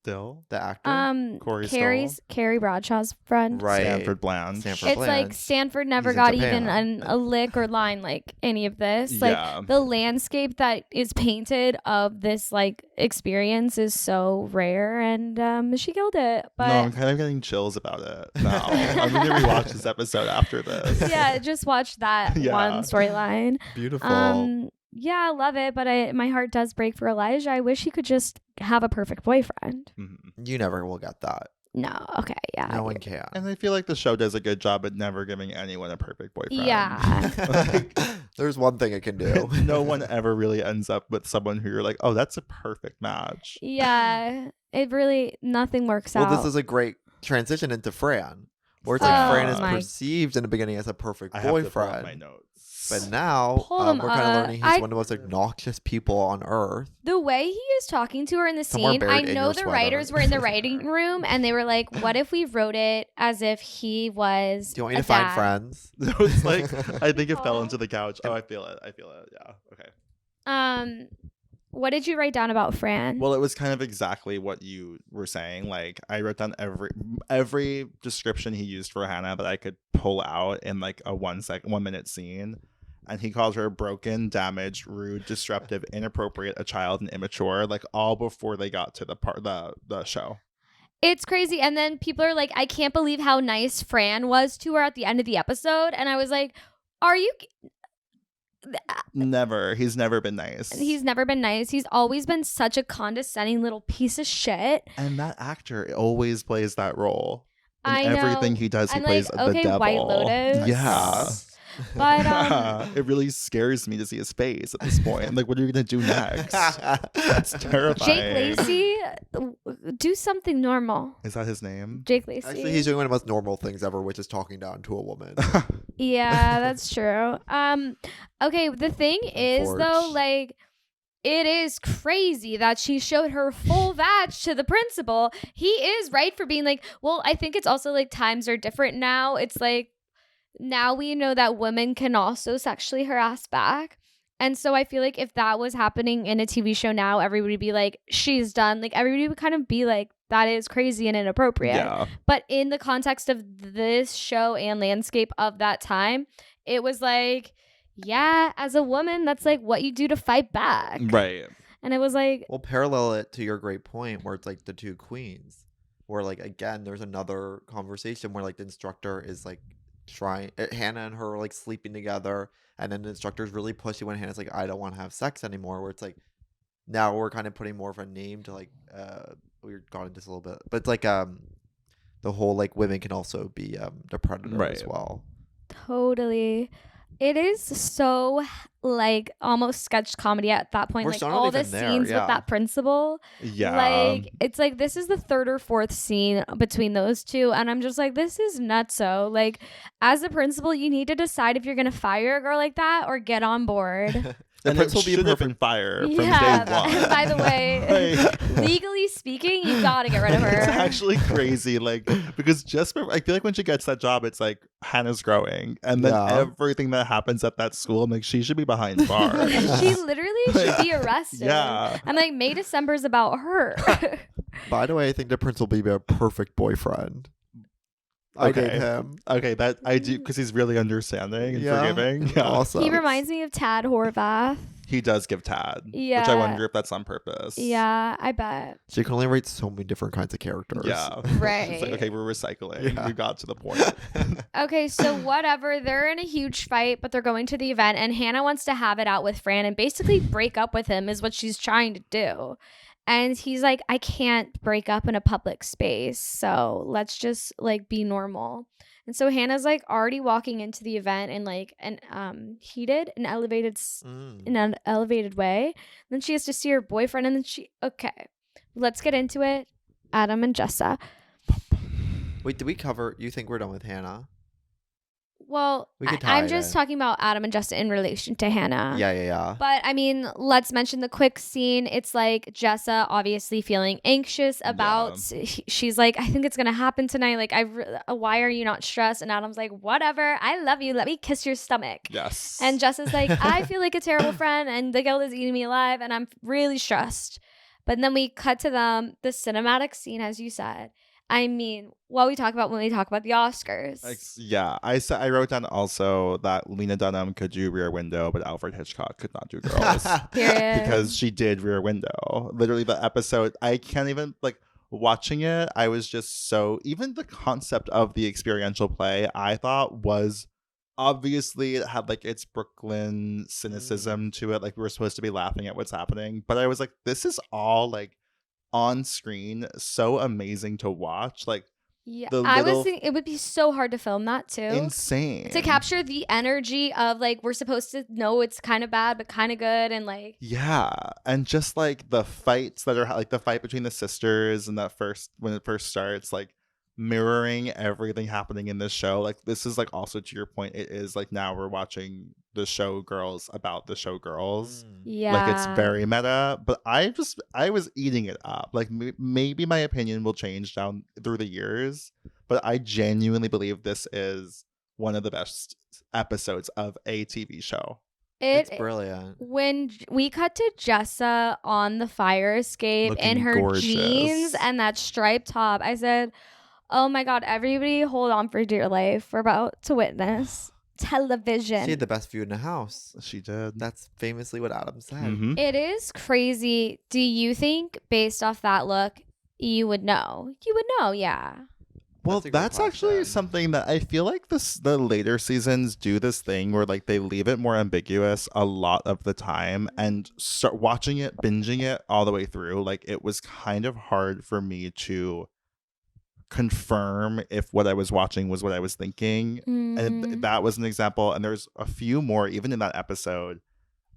Dill, the actor, Carrie Bradshaw's friend, right? Stanford Bland. Like Stanford never got even a lick or line like any of this. Like the landscape that is painted of this like experience is so rare, and she killed it. But no, I'm kind of getting chills about it now. I'm gonna rewatch this episode after this. Yeah, just watch that one storyline. Beautiful. Yeah, I love it, but my heart does break for Elijah. I wish he could just have a perfect boyfriend. You never will get that. No, okay, yeah. No one can. And I feel like the show does a good job at never giving anyone a perfect boyfriend. Yeah. Like, there's one thing it can do. No one ever really ends up with someone who you're like, oh, that's a perfect match. Yeah, it really, nothing works out. Well, this is a great transition into Fran, where it's like Fran is perceived in the beginning as a perfect boyfriend. I have to pull up my notes. But now we're kind of learning he's one of the most obnoxious people on earth. The way he is talking to her in the scene, I know the writers were in the writing room and they were like, what if we wrote it as if he was Do you want me to find friends? It's like, I think it fell into the couch. Oh, I feel it. Yeah. Okay. What did you write down about Fran? Well, it was kind of exactly what you were saying. Like, I wrote down every description he used for Hannah that I could pull out in like a 1 minute scene. And he calls her broken, damaged, rude, disruptive, inappropriate, a child, and immature, like all before they got to the show. It's crazy. And then people are like, I can't believe how nice Fran was to her at the end of the episode. And I was like, are you... Never. He's never been nice. He's never been nice. He's always been such a condescending little piece of shit. And that actor always plays that role. In I know. everything he does, he plays the devil. White Lotus. Yeah. But It really scares me to see his face at this point. Like, what are you gonna do next? That's terrifying. Jake Lacey, do something normal. Is that his name? Jake Lacey. Actually, he's doing one of the most normal things ever, which is talking down to a woman. Yeah, that's true. Okay, the thing is though, Forge. like, it is crazy that she showed her full vag to the principal. He is right for being like, well, I think it's also like times are different now. It's like now we know that women can also sexually harass back. And so I feel like if that was happening in a TV show now, everybody would be like, she's done. Like everybody would kind of be like, that is crazy and inappropriate. Yeah. But in the context of this show and landscape of that time, it was like, yeah, as a woman, that's like what you do to fight back. Right. And it was like, Well, parallel it to your great point where it's like the two queens, where like again, there's another conversation where like the instructor is like trying, Hannah and her are like sleeping together, and then the instructor's really pushy when Hannah's like, I don't want to have sex anymore. Where it's like now we're kind of putting more of a name to like we got into this a little bit, but it's like the whole like women can also be the predator as Right. well. totally. It is so like almost sketch comedy at that point. We're Like still not all the even there, scenes yeah. with that principal. Yeah. Like it's like this is the third or fourth scene between those two. And I'm just like, this is nutso. Like as a principal, you need to decide if you're gonna fire a girl like that or get on board. The and principal it be should have been perfect. fire from Yeah. day one. And by the way, Like- legally speaking, you gotta get rid of her. It's actually crazy, like because I feel like when she gets that job, it's like Hannah's growing, and then Yeah. everything that happens at that school, I'm like, she should be behind bars. She literally should be arrested. Yeah. And like May December is about her. By the way, I think the principal will be a perfect boyfriend. I did Okay. him. Okay, that I do because he's really understanding and Yeah. forgiving. Yeah. Awesome. He reminds me of Tad Horvath. He does give Tad, which Yeah. I wonder if that's on purpose. Yeah, I bet. So you can only write so many different kinds of characters. Yeah. Right. It's like, okay, we're recycling. Yeah. We got to the point. Okay, so whatever. They're in a huge fight, but they're going to the event, and Hannah wants to have it out with Fran and basically break up with him, is what she's trying to do. And he's like, I can't break up in a public space, so let's just like be normal. And so Hannah's like already walking into the event in like an in an elevated way. Then she has to see her boyfriend, and then okay, let's get into it. Adam and Jessa. Wait, did we cover? You think we're done with Hannah? Well, We could tie I'm it just in. talking about Adam and Jessa in relation to Hannah. Yeah. But I mean, let's mention the quick scene. It's like Jessa obviously feeling anxious about. She's like, I think it's gonna happen tonight. Like, why are you not stressed? And Adam's like, whatever. I love you. Let me kiss your stomach. Yes. And Jessa's like, I feel like a terrible friend, and the guilt is eating me alive, and I'm really stressed. But then we cut to them, the cinematic scene, as you said. I mean, what we talk about when we talk about the Oscars. Yeah, I wrote down also that Lena Dunham could do Rear Window, but Alfred Hitchcock could not do Girls. Period. Because she did Rear Window. Literally, the episode, I can't even, like, watching it, I was just so, even the concept of the experiential play, I thought was, obviously, it had, like, its Brooklyn cynicism to it. Like, we were supposed to be laughing at what's happening. But I was like, this is all, like, on screen, so amazing to watch. Like, yeah, the I was little- thinking it would be so hard to film that too. insane. To capture the energy of like we're supposed to know it's kind of bad but kind of good, and like Yeah, and just like the fights that are like the fight between the sisters and when it first starts, like mirroring everything happening in this show. Like, this is like also to your point, it is like now we're watching the show Girls about the show Girls. yeah, Like, it's very meta, but I was eating it up. Like, maybe my opinion will change down through the years, but I genuinely believe this is one of the best episodes of a TV show. It's brilliant. When we cut to Jessa on the fire escape in Looking her gorgeous. jeans and that striped top, I said, oh my God, everybody hold on for dear life. We're about to witness television. She had the best view in the house. She did. That's famously what Adam said. Mhm. It is crazy. Do you think based off that look, you would know? You would know, yeah. Well, That's a good that's actually question. something that I feel like the later seasons do this thing where like they leave it more ambiguous a lot of the time, and start watching it, binging it all the way through. Like, it was kind of hard for me to confirm if what I was watching was what I was thinking. And that was an example. And there's a few more, even in that episode.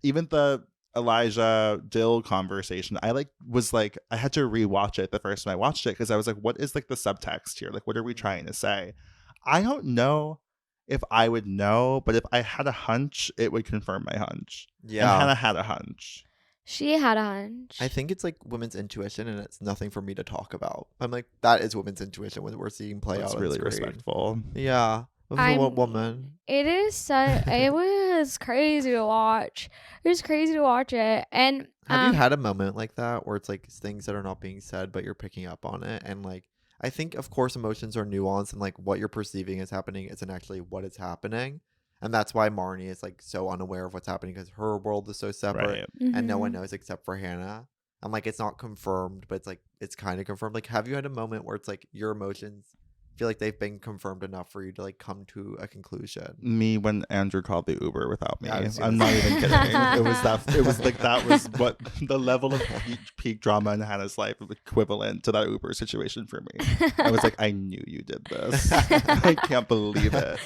Even the Elijah Dill conversation, I had to rewatch it the first time I watched it because I was like, what is like the subtext here? Like, what are we trying to say? I don't know if I would know, but if I had a hunch, it would confirm my hunch. Yeah. And Hannah had a hunch. She had a hunch. I think it's like women's intuition, and it's nothing for me to talk about. I'm like, that is women's intuition when we're seeing play That's out. really on screen. respectful. Yeah. What woman? It is it was crazy to watch. It was crazy to watch it. And Have you had a moment like that where it's like things that are not being said, but you're picking up on it? And like, I think, of course, emotions are nuanced, and like what you're perceiving is happening isn't actually what is happening. And that's why Marnie is like so unaware of what's happening because her world is so separate and no one knows except for Hannah. And like, it's not confirmed, but it's like, it's kind of confirmed. Like, have you had a moment where it's like your emotions feel like they've been confirmed enough for you to like come to a conclusion? Me when Andrew called the Uber without me. Yeah, I'm not even kidding. It was like that was what the level of peak drama in Hannah's life equivalent to that Uber situation for me. I was like, I knew you did this. I can't believe it.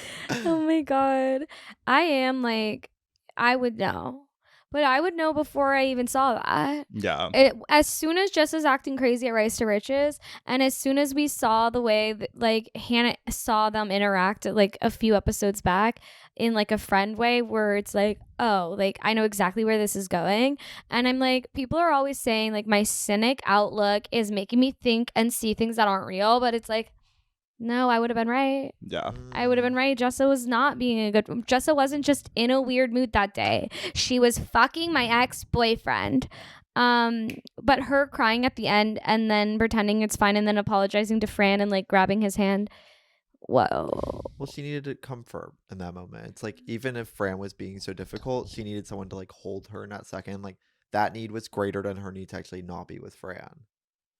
Oh my God. I am like, I would know. But I would know before I even saw that. Yeah. As soon as Jessa's acting crazy at Rise to Riches, and as soon as we saw the way that, like, Hannah saw them interact like a few episodes back in like a friend way where it's like, oh, like I know exactly where this is going. And I'm like, people are always saying like my cynic outlook is making me think and see things that aren't real. But it's like, no, I would have been right. Yeah. I would have been right. Jessa was not being a good... Jessa wasn't just in a weird mood that day. She was fucking my ex-boyfriend. But her crying at the end and then pretending it's fine and then apologizing to Fran and like grabbing his hand. Whoa. Well, she needed to comfort in that moment. It's like, even if Fran was being so difficult, she needed someone to like hold her in that second. Like, that need was greater than her need to actually not be with Fran.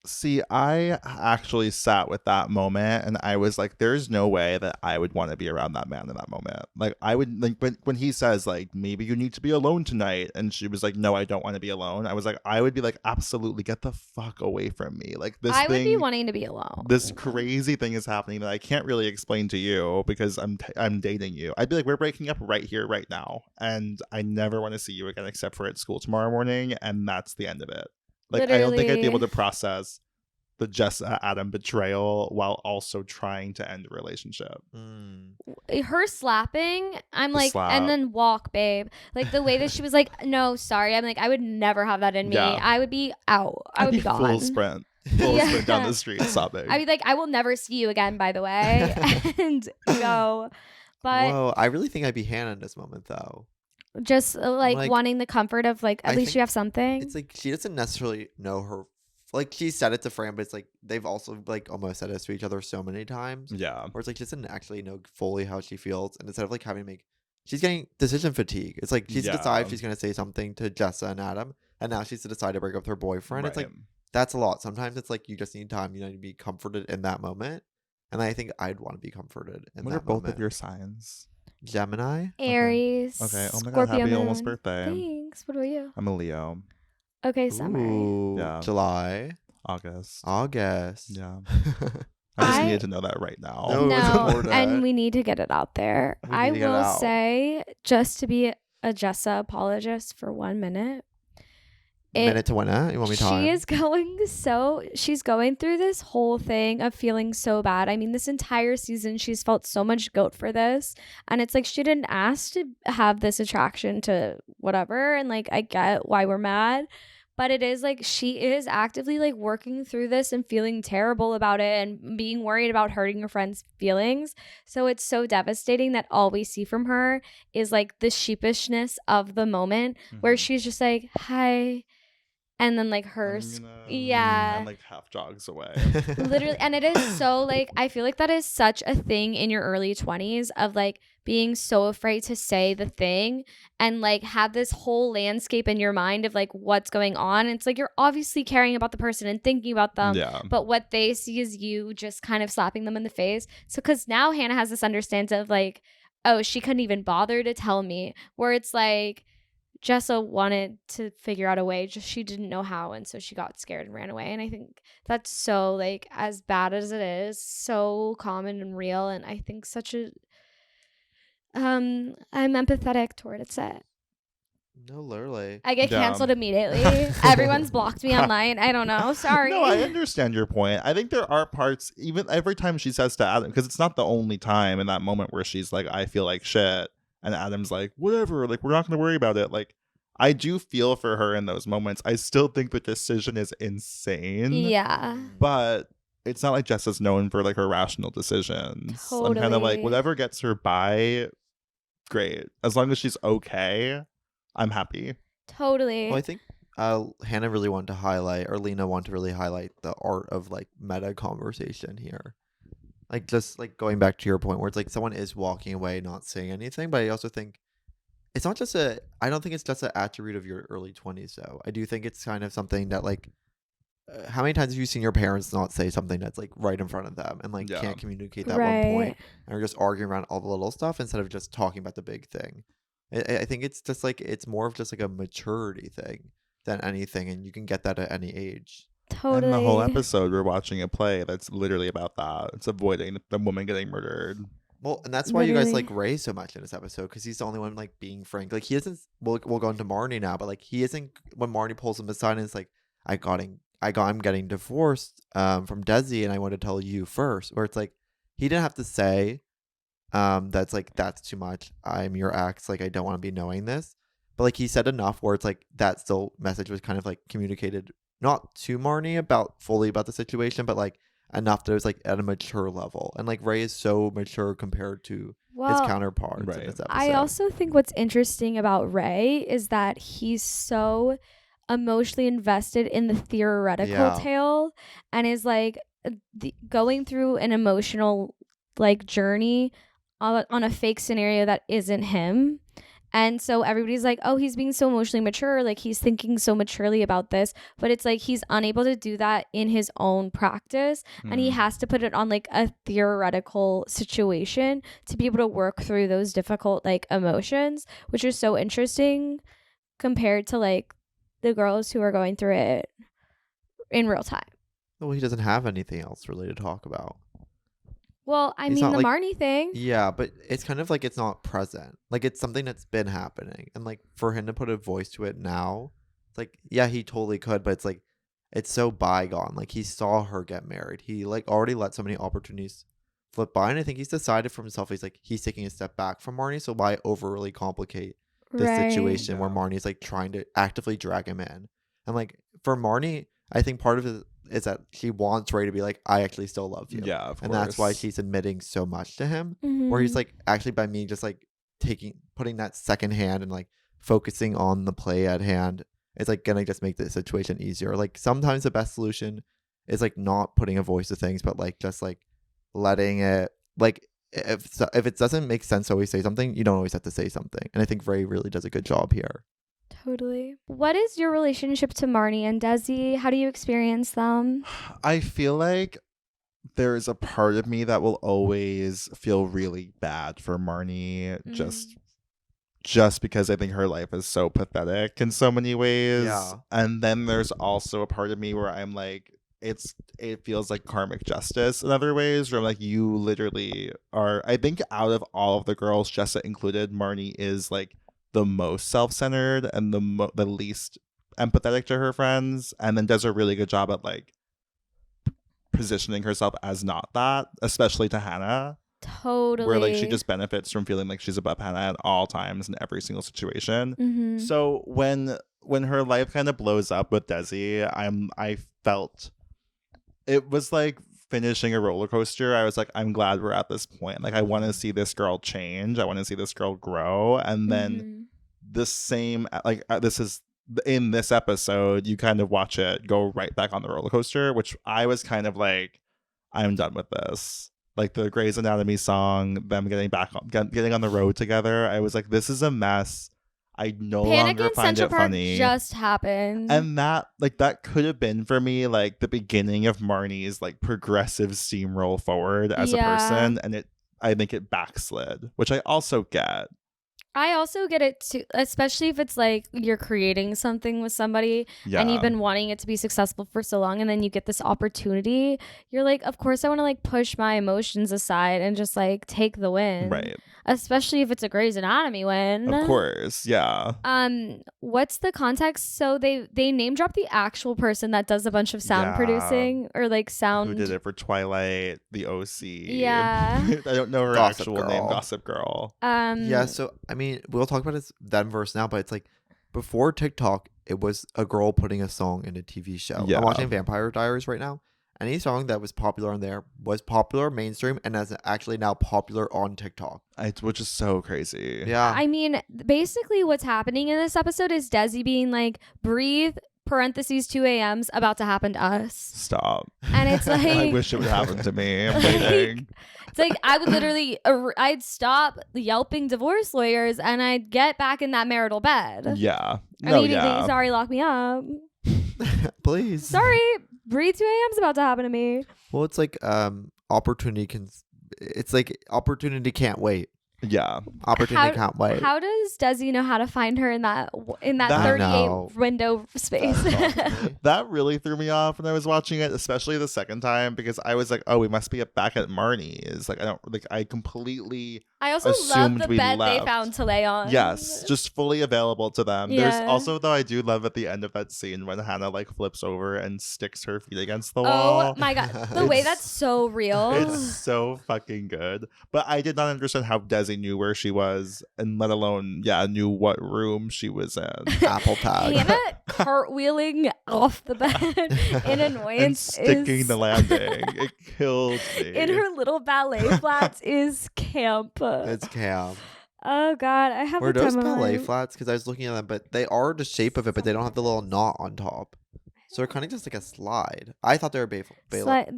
See, I actually sat with that moment and I was like, there's no way that I would want to be around that man in that moment. Like, I would, like, when he says, like, maybe you need to be alone tonight, and she was like, no, I don't want to be alone. I was like, I would be like, absolutely, get the fuck away from me. Like, this I thing, would be wanting to be alone. this crazy thing is happening that I can't really explain to you because I'm dating you. I'd be like, we're breaking up right here, right now. And I never want to see you again except for at school tomorrow morning. And that's the end of it. Like, I don't think I'd be able to process the Jessa Adam betrayal while also trying to end a relationship. Her slapping, I'm The like, slap. and then walk, babe. Like the way that she was like, no, sorry. I'm like, I would never have that in me. Yeah. I would be out. I would be gone. Full sprint down the street sobbing. I'd be like, I will never see you again, by the way, and go. But Whoa, I really think I'd be Hannah in this moment, though. just like wanting the comfort of like, at I least think you have something. It's like she doesn't necessarily know her. Like, she said it to Fran, but it's like they've also like almost said it to each other so many times. Yeah. Where it's like she doesn't actually know fully how she feels, and instead of like having to make, she's getting decision fatigue. It's like she's decided she's gonna say something to Jessa and Adam, and now she's decided to break up with her boyfriend. Right. It's like that's a lot. Sometimes it's like you just need time. You need to be comforted in that moment, and I think I'd want to be comforted in What that are both moment. of your signs? Gemini. Aries. Okay. Oh my God. Scorpio Happy almost moon. birthday. Thanks. What about you? I'm a Leo. Okay, summer. Ooh, Yeah. July. August. Yeah. I just I- needed to know that right now. No, it's No, important. and we need to get it out there. We need I to get it will out. say, just to be a Jessa apologist for 1 minute. Minute to win it. You want me time? She is she's going through this whole thing of feeling so bad. I mean, this entire season, she's felt so much guilt for this. And it's like, she didn't ask to have this attraction to whatever. And like, I get why we're mad. But it is like, she is actively like working through this and feeling terrible about it and being worried about hurting her friend's feelings. So it's so devastating that all we see from her is like the sheepishness of the moment where she's just like, hi. And then like yeah. And like half jogs away. Literally. And it is so like, I feel like that is such a thing in your early 20s of like being so afraid to say the thing and like have this whole landscape in your mind of like what's going on. It's like you're obviously caring about the person and thinking about them, Yeah. but what they see is you just kind of slapping them in the face. So because now Hannah has this understanding of like, oh, she couldn't even bother to tell me, where it's like, Jessa wanted to figure out a way, just she didn't know how, and so she got scared and ran away. And I think that's so, like, as bad as it is, so common and real, and I think such a I'm empathetic towards it. No, literally. I get Yeah. canceled immediately. Everyone's blocked me online. I don't know. Sorry. No, I understand your point. I think there are parts, even every time she says to Adam, because it's not the only time in that moment where she's like, I feel like shit. And Adam's like, whatever, like, we're not going to worry about it. Like, I do feel for her in those moments. I still think the decision is insane. Yeah. But it's not like Jessa's known for, like, her rational decisions. I'm kind of like, Totally. whatever gets her by, great. As long as she's okay, I'm happy. Totally. Well, I think Hannah really wanted to highlight, or Lena wanted to really highlight the art of like meta conversation here. Like just like going back to your point where it's like someone is walking away not saying anything, but I also think it's not just I don't think it's just an attribute of your early 20s though. I do think it's kind of something that like how many times have you seen your parents not say something that's like right in front of them and like Yeah. can't communicate that Right. one point and are just arguing around all the little stuff instead of just talking about the big thing. I think it's just like it's more of just like a maturity thing than anything, and you can get that at any age. Totally. And the whole episode, we're watching a play that's literally about that. It's avoiding the woman getting murdered. Well, and that's why you guys Literally. like Ray so much in this episode because he's the only one like being frank. Like he isn't. We'll go into Marnie now, but like he isn't. When Marnie pulls him aside and it's like, I'm getting divorced from Desi, and I want to tell you first. Where it's like he didn't have to say, that's like that's too much. I'm your ex. Like I don't want to be knowing this. But like he said enough where it's like that still message was kind of like communicated not to Marnie fully about the situation, but like enough that it was like at a mature level. And like Ray is so mature compared to his counterparts Right. in this episode. I also think what's interesting about Ray is that he's so emotionally invested in the theoretical Yeah. tale and is like going through an emotional like journey on a fake scenario that isn't him. And so everybody's like, oh, he's being so emotionally mature. Like he's thinking so maturely about this. But it's like he's unable to do that in his own practice. And he has to put it on like a theoretical situation to be able to work through those difficult like emotions, which is so interesting compared to like the girls who are going through it in real time. Well, he doesn't have anything else really to talk about. Well, I He's mean, not, the like- Marnie thing. Yeah, but it's kind of like it's not present. Like it's something that's been happening. And like for him to put a voice to it now, it's like, yeah, he totally could, but it's like it's so bygone. Like he saw her get married. He like already let so many opportunities flip by. And I think he's decided for himself, he's taking a step back from Marnie. So why overly complicate the situation where Yeah. Marnie's like trying to actively drag him in? And like for Marnie, I think part of it is that she wants Ray to be like, I actually still love you. Yeah, of And that's why course. she's admitting so much to him. Mhm. Where he's like, actually, by me just like putting that second hand and like focusing on the play at hand, it's like gonna just make the situation easier. Like sometimes the best solution is like not putting a voice to things, but like just like letting it, like if it doesn't make sense to always say something, you don't always have to say something. And I think Ray really does a good job here. Totally. What is your relationship to Marnie and Desi? How do you experience them? I feel like there is a part of me that will always feel really bad for Marnie just because I think her life is so pathetic in so many ways. Yeah. And then there's also a part of me where I'm like, it feels like karmic justice in other ways, where I'm like, you literally are, I think out of all of the girls, Jessa included, Marnie is like the most self-centered and the least empathetic to her friends, and then does a really good job at like positioning herself as not that, especially to Hannah, Totally. where like she just benefits from feeling like she's above Hannah at all times in every single situation. Mhm. So when her life kind of blows up with Desi, I felt it was like finishing a roller coaster. I was like, I'm glad we're at this point. Like I want to see this girl change. I want to see this girl grow. And then the same, like this is in this episode, you kind of watch it go right back on the roller coaster, which I was kind of like, I'm done with this. Like the Grey's Anatomy song, them getting on the road together. I was like, this is a mess. I no Panic longer in find Central it Park funny. just happened. And that could have been for me like the beginning of Marnie's like progressive steamroll forward as a Yeah. person, and I think it backslid, which I also get. I also get it too, especially if it's like you're creating something with somebody Yeah. and you've been wanting it to be successful for so long, and then you get this opportunity. You're like, of course I want to like push my emotions aside and just like take the win. Right. Especially if it's a Grey's Anatomy win. Of course. Yeah. What's the context? So they name drop the actual person that does a bunch of sound Yeah. producing or like sound. Who did it for Twilight, the OC? Yeah. I don't know her Gossip actual Girl. name. Gossip Girl. Yeah, so I mean, we'll talk about it then versus now, but it's like before TikTok, it was a girl putting a song in a TV show. Yeah. I'm watching Vampire Diaries right now. Any song that was popular on there was popular mainstream and is actually now popular on TikTok. Which is so crazy. Yeah. I mean, basically what's happening in this episode is Desi being like, breathe, parentheses 2 a.m.'s about to happen to us. Stop. And it's like, I wish it would happen to me. I'm waiting. it's like I would literally, I'd stop yelping divorce lawyers and I'd get back in that marital bed. Yeah. Immediately, sorry, lock me up. Please. Sorry, breathe 2 a.m.'s about to happen to me. Well, it's like opportunity can't wait. Yeah. Opportunity can't wait. How does Desi know how to find her in that That- 38 window space? That really threw me off when I was watching it, especially the second time, because I was like, "Oh, we must be back at Marnie's." Like, I completely I also love assumed the we bed they left. found to lay on. yes, just fully available to them. There's Yeah. also though I do love at the end of that scene when Hannah like flips over and sticks her feet against the Oh wall. my god, the way that's so real. It's so fucking good. But I did not understand how Desi knew where she was, and let alone, knew what room she was in. Apple tag. Hannah cartwheeling off the bed in And annoyance sticking is the landing. It killed me. in her little ballet flats is camp. It's Cam. Oh god, I have Were the time those of my ballet life. flats? Because I was looking at them, but they are the shape of it, but they don't have the little knot on top. So they're kind of just like a slide. I thought they were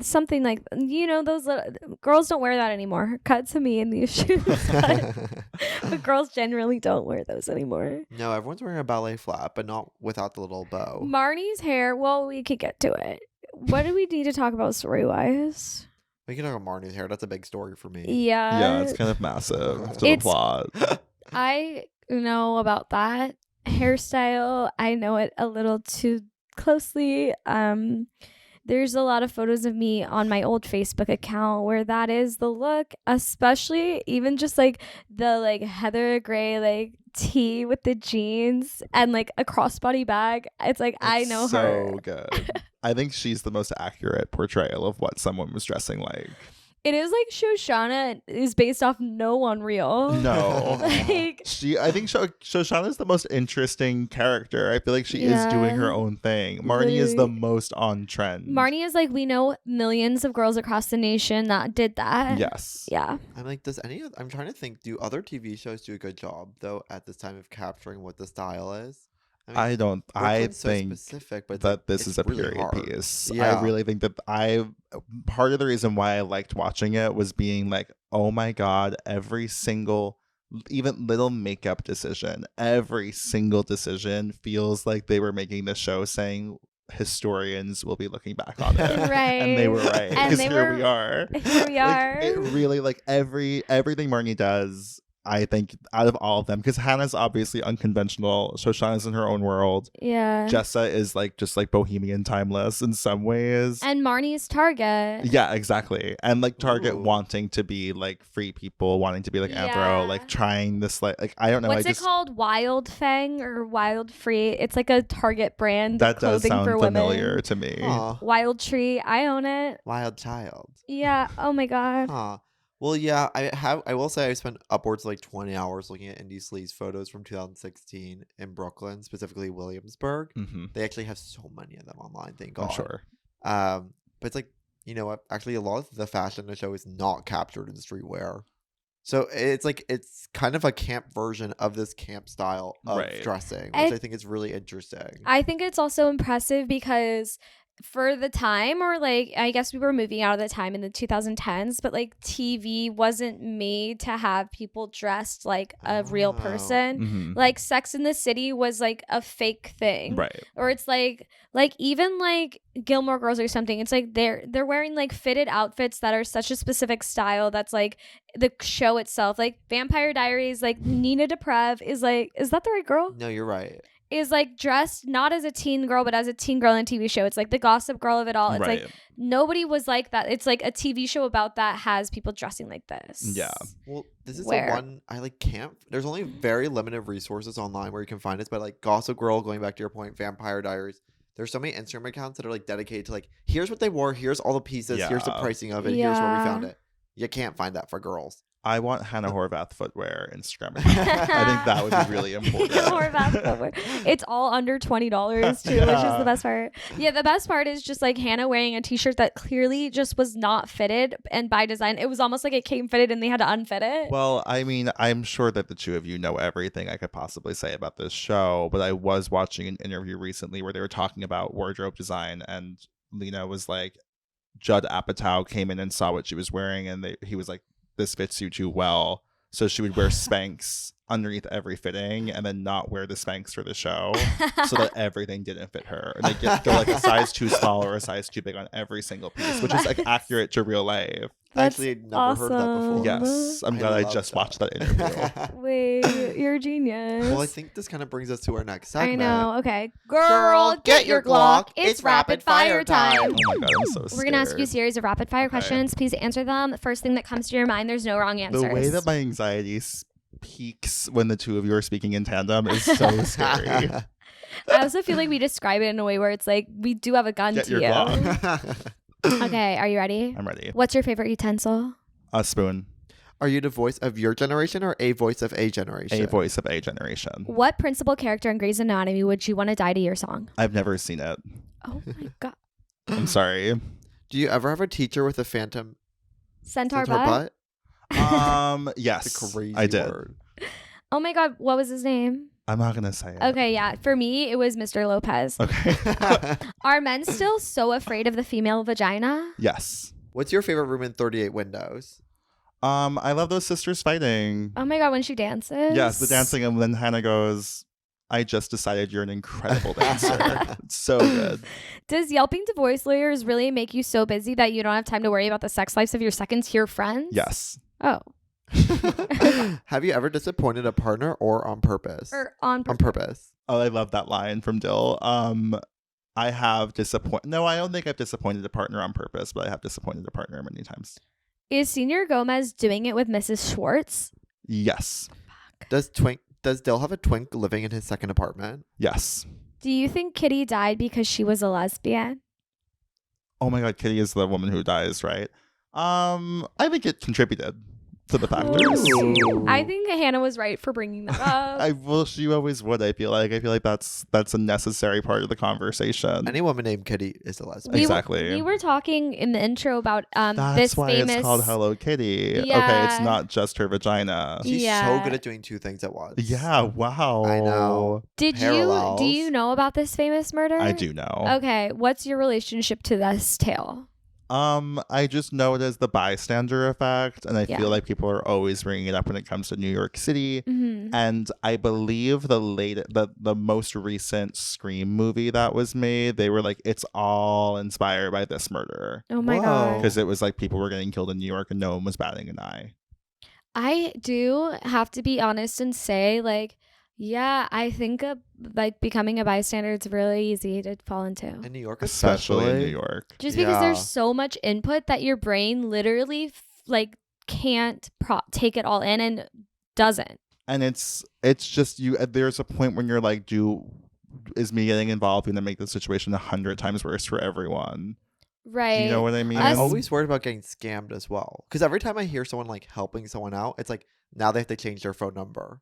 Something like, those little girls don't wear that anymore. Cut to me in these shoes. But girls generally don't wear those anymore. No, everyone's wearing a ballet flat, but not without the little bow. Marnie's hair, well, we could get to it. What do we need to talk about story-wise? We can talk about Marnie's hair. That's a big story for me. Yeah. Yeah, it's kind of massive to the It's- plot. I know about that hairstyle. I know it a little too closely. There's a lot of photos of me on my old Facebook account where that is the look, especially even just like the like heather gray like tee with the jeans and like a crossbody bag. It's like I It's know so her. good. I think she's the most accurate portrayal of what someone was dressing like. It is like Shoshana is based off no one real. No. Like I think Shoshana is the most interesting character. I feel like she is doing her own thing. Marnie is the Literally. most on trend. Marnie is like, we know millions of girls across the nation that did that. Yes. Yeah. I'm like, I'm trying to think, do other TV shows do a good job, though, at this time of capturing what the style is? I Brooklyn's so think specific, but it's that like, this it's is a really period hard. piece. Yeah. I really think that part of the reason why I liked watching it was being like, oh my God, every single, even little makeup decision, every single decision feels like they were making the show saying historians will be looking back on it. Right. And they were right. And Because they here were- we are. Here we are. Like, it really, like everything Marnie does, I think out of all of them, because Hannah's obviously unconventional. Shoshana's in her own world. Yeah. Jessa is like just like bohemian timeless in some ways. And Marnie's Target. Yeah, exactly. And like Target Ooh. wanting to be like free people, wanting to be like Yeah. anthro, like trying this like I don't know. What's I it just called? Wild Fang or Wild Free? It's like a Target brand that of does clothing sound for familiar women. to me. Aw, Wild Tree. I own it. wild child. Yeah. Oh my god. Huh. Well, yeah, I will say I spent upwards of like 20 hours looking at Indie Sleaze photos from 2016 in Brooklyn, specifically Williamsburg. Mm-hmm. They actually have so many of them online, thank God. I'm sure. But it's like, you know what? Actually, a lot of the fashion in the show is not captured in streetwear. So it's like, it's kind of a camp version of this camp style of Right. dressing, which And I think is really interesting. I think it's also impressive because for the time, or like I guess we were moving out of the time in the 2010s, but like TV wasn't made to have people dressed like a real Oh. person. Mhm. Like Sex in the City was like a fake thing. Right. Or it's like even like Gilmore Girls or something. It's like they're wearing like fitted outfits that are such a specific style that's like the show itself. Like Vampire Diaries, like Nina Dobrev is like, is that the right girl? No, you're right. Is like dressed not as a teen girl, but as a teen girl in a TV show. It's like the Gossip Girl of it all. It's Right. like nobody was like that. It's like a TV show about that has people dressing like this. Yeah. Well, this is Where? the one I like can't. There's only very limited resources online where you can find this, but like Gossip Girl, going back to your point, Vampire Diaries. There's so many Instagram accounts that are like dedicated to like, here's what they wore, here's all the pieces, here's the Yeah. pricing of it, here's where we Yeah. found it. You can't find that for girls. I want Hannah Horvath footwear Instagram account. I think that would be really important. Horvath footwear. It's all under $20 too, which is Yeah. the best part. Yeah, the best part is just like Hannah wearing a t-shirt that clearly just was not fitted, and by design, it was almost like it came fitted and they had to unfit it. Well, I mean, I'm sure that the two of you know everything I could possibly say about this show, but I was watching an interview recently where they were talking about wardrobe design, and Lena was like, Judd Apatow came in and saw what she was wearing, and he was like, this fits you too well. So she would wear Spanx underneath every fitting and then not wear the Spanx for the show so that everything didn't fit her. And they're like a size too small or a size too big on every single piece, which is like accurate to real life. That's Actually, never heard that before. Yes, I'm glad I love just that. watched that interview. Wait, you're a genius. Well, I think this kind of brings us to our next I segment. know. Okay. Girl, get your Glock. It's rapid fire time. Oh my god, I'm so scared. We're going to ask you a series of rapid fire questions. Please answer them. The first thing that comes to your mind, there's no wrong answers. The way that my anxiety peaks when the two of you are speaking in tandem is so scary. I also feel like we describe it in a way where it's like we do have a gun Get to your you. Glock. Okay, are you ready? I'm ready. What's your favorite utensil? A spoon. Are you the voice of your generation or a voice of a generation? A voice of a generation. What principal character in Grey's Anatomy would you want to die to your song? I've never seen it. Oh my god. I'm sorry. Do you ever have a teacher with a phantom Centaur centaur butt? Yes, It's a crazy I did. word. Oh my god, what was his name? I'm not gonna say it. Okay, yeah. For me, it was Mr. Lopez. Okay. Are men still so afraid of the female vagina? Yes. What's your favorite room in 38 Windows? I love those sisters fighting. Oh my god, when she dances. Yes, the dancing, and then Hannah goes, I just decided you're an incredible dancer. It's so good. Does yelping to voice lawyers really make you so busy that you don't have time to worry about the sex lives of your second tier friends? Yes. Oh. Have you ever disappointed a partner or on purpose? Or on On purpose. Oh, I love that line from Dill. I have disappointed. No, I don't think I've disappointed a partner on purpose, but I have disappointed a partner many times. Is Senior Gomez doing it with Mrs. Schwartz? Yes. Does Dill have a twink living in his second apartment? Yes. Do you think Kitty died because she was a lesbian? Oh my God, Kitty is the woman who dies, right? I think it contributed to the factors. Ooh. I think Hannah was right for bringing that up. She always would. I feel like that's a necessary part of the conversation. Any woman named Kitty is a lesbian. Exactly. We were talking in the intro about That's this why famous. it's called Hello Kitty. Okay, Yeah. it's not just her vagina. She's Yeah. so good at doing two things at once. Yeah, wow. I know. Do Parallels. you know about this famous murder? I do know. Okay, what's your relationship to this tale? I just know it as the bystander effect, and I Yeah. feel like people are always bringing it up when it comes to New York City. Mm-hmm. And I believe the most recent Scream movie that was made, they were like, it's all inspired by this murder. Oh my Whoa. god. Because it was like people were getting killed in New York and no one was batting an eye. I do have to be honest and say, like, yeah, I think becoming a bystander, it's really easy to fall into. In New York, Especially in New York. Just because Yeah. there's so much input that your brain literally can't take it all in and doesn't. And it's just you. There's a point when you're like, is me getting involved going to make the situation 100 times worse for everyone? Right. Do you know what I mean? I'm Us- always worried about getting scammed as well. Because every time I hear someone like helping someone out, it's like now they have to change their phone number.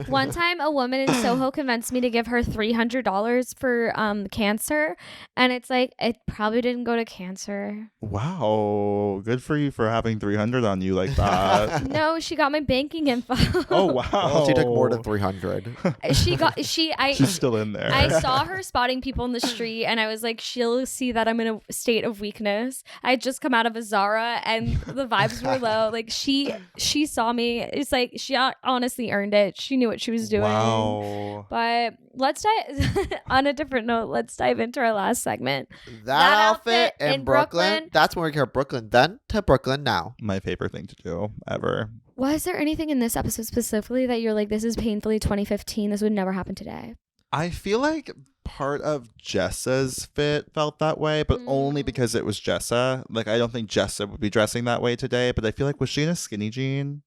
One time, a woman in Soho convinced me to give her $300 for cancer, and it's like it probably didn't go to cancer. Wow, good for you for having 300 on you like that. No, she got my banking info. Oh wow, Well, she took more than 300. She's still in there. I saw her spotting people in the street, and I was like, she'll see that I'm in a state of weakness. I had just come out of a Zara, and the vibes were low. Like she saw me. It's like she honestly earned it. She knew what she was doing. Wow. But let's dive on a different note. Let's dive into our last segment. That outfit in Brooklyn. That's when we care Brooklyn. Then to Brooklyn now. My favorite thing to do ever. Was there anything in this episode specifically that you're like, this is painfully 2015. This would never happen today? I feel like part of Jessa's fit felt that way, but only because it was Jessa. Like, I don't think Jessa would be dressing that way today, but I feel like, was she in a skinny jean?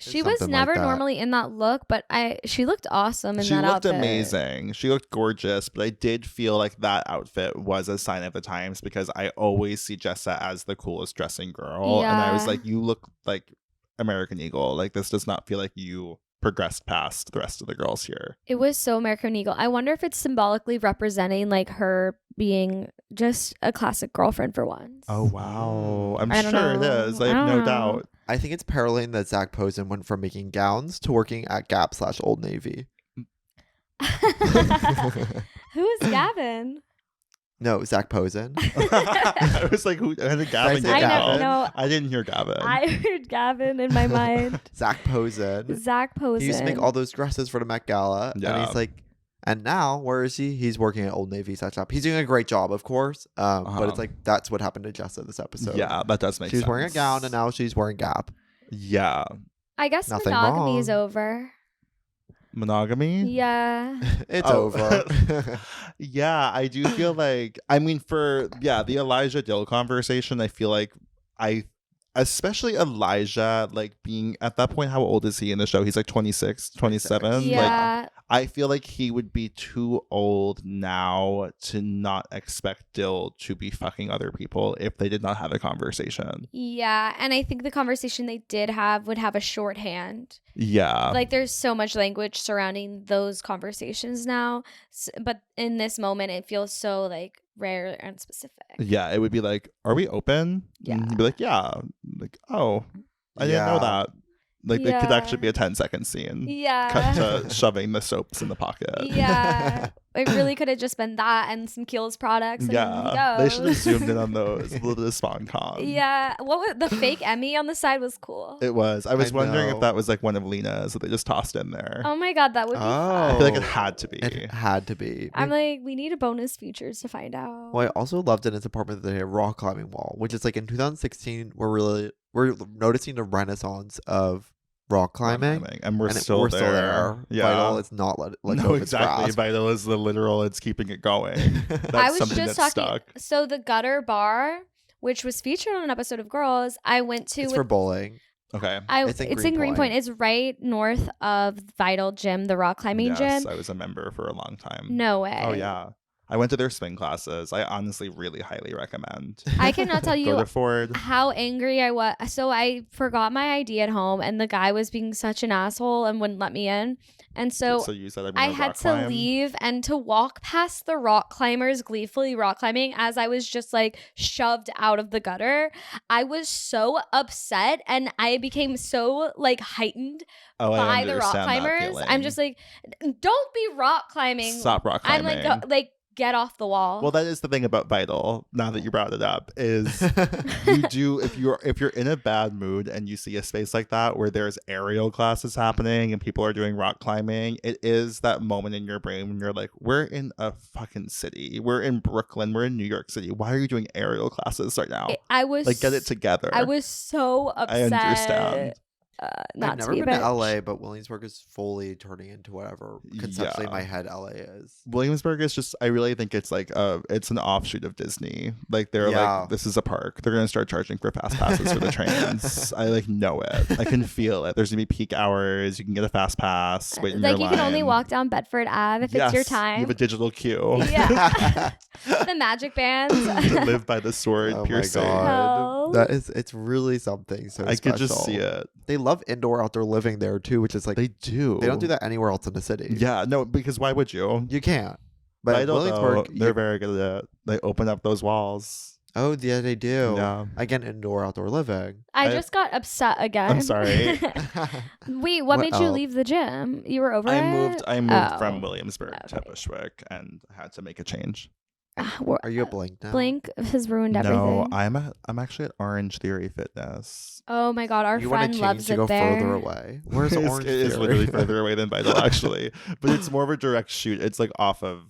She was Something never like that. normally in that look, but she looked awesome in that outfit. She looked amazing. She looked gorgeous, but I did feel like that outfit was a sign of the times because I always see Jessa as the coolest dressing girl. And I was Yeah. like, you look like American Eagle. Like, this does not feel like you progressed past the rest of the girls here. It was so American Eagle. I wonder if it's symbolically representing like her being just a classic girlfriend for once. Oh, wow. I'm I don't sure it know. is. I I have don't no know. doubt. I think it's paralleling that Zach Posen went from making gowns to working at Gap/Old Navy. Who is Gavin? No, Zach Posen. I was like, who? How did Gavin I get know, out? no. I didn't hear Gavin. I heard Gavin in my mind. Zach Posen. Zach Posen. He used to make all those dresses for the Met Gala. Yeah. And he's like, and now, where is he? He's working at Old Navy shop. He's doing a great job, of course. But it's like, that's what happened to Jessa this episode. Yeah, that does make She was sense. wearing a gown and now she's wearing Gap. Yeah. I guess Nothing monogamy is wrong. over. Monogamy? Yeah. It's Oh. over. Yeah, I do feel like, I mean, the Elijah Dill conversation, I feel like especially Elijah, like being at that point, how old is he in the show? He's like 26, 27. Like, Yeah. I feel like he would be too old now to not expect Dill to be fucking other people if they did not have a conversation. Yeah. And I think the conversation they did have would have a shorthand. Yeah. Like there's so much language surrounding those conversations now. But in this moment, it feels so like rare and specific. Yeah, it would be like, are we open? Yeah. And he'd be like, yeah. Like, oh, I didn't know Yeah. that. Like, it could Yeah. actually be a 10-second scene. Yeah. Cut to shoving the soaps in the pocket. Yeah. It really could have just been that and some Kiehl's products. And Yeah. go. They should have zoomed in on those. The Spawn Con. Yeah. What was the fake Emmy on the side was cool. It was. I was I wondering know. if that was like one of Lena's that they just tossed in there. Oh my God, that would be I fun. feel like it had to be. It had to be. I'm like, we need a bonus features to find out. Well, I also loved in his apartment that they had a rock climbing wall, which is like in 2016, we're noticing the renaissance of rock climbing. And we're and still there. Yeah. Vital is not let go No, of its exactly. grasp. Vital is the literal, it's keeping it going. That's I was something just that's talking. stuck. So the Gutter Bar, which was featured on an episode of Girls, I went to. It's with, for bowling. Okay. It's in Greenpoint. Greenpoint. It's right north of Vital Gym, the rock climbing Yes, gym. I was a member for a long time. No way. Oh, yeah. I went to their swing classes. I honestly really highly recommend. I cannot tell Go you to Ford. how angry I was. So I forgot my ID at home, and the guy was being such an asshole and wouldn't let me in. And so you said I had to leave and to walk past the rock climbers gleefully rock climbing as I was just like shoved out of the gutter. I was so upset and I became so like heightened by the rock climbers. I'm just like, don't be rock climbing. Stop rock climbing. I'm like, get off the wall. Well, that is the thing about Vital. Now that you brought it up, is you do if you're in a bad mood and you see a space like that where there's aerial classes happening and people are doing rock climbing, it is that moment in your brain when you're like, we're in a fucking city, we're in Brooklyn, we're in New York City. Why are you doing aerial classes right now? I was like, get it together. I was so upset. I understand. Not I've to never be been a to bitch. LA, but Williamsburg is fully turning into whatever conceptually in my head LA is. Williamsburg is just, I really think it's like it's an offshoot of Disney. Like they're Yeah. like, this is a park. They're gonna start charging for fast passes for the trains. I like know it. I can feel it. There's gonna be peak hours. You can get a fast pass. Wait in Like your you can only line. walk down Bedford Ave if it's your Yes, time. You have a digital queue. Yeah. The magic bands. To live by the sword Oh my piercing. God. Hell. It's really something so I special. could just see it. They love indoor outdoor living there too, which is like They do. they don't do that anywhere else in the city. Yeah, no, because why would you? You can't. But I don't know. Williamsburg, They're very good at it. They open up those walls. oh yeah, they do. Yeah. Again, indoor outdoor living. I I- just got upset again. I'm sorry. Wait, What what made you else? leave the gym? You were over I it? moved Oh. from Williamsburg to Okay. Bushwick and had to make a change. Are you a Blink now? Blink has ruined everything. No, I'm actually at Orange Theory Fitness. Oh my god, our You want friend to change loves to it go there. further away. Where's It's- Orange it is Theory? literally further away than Vital, actually. But it's more of a direct shoot. It's like off of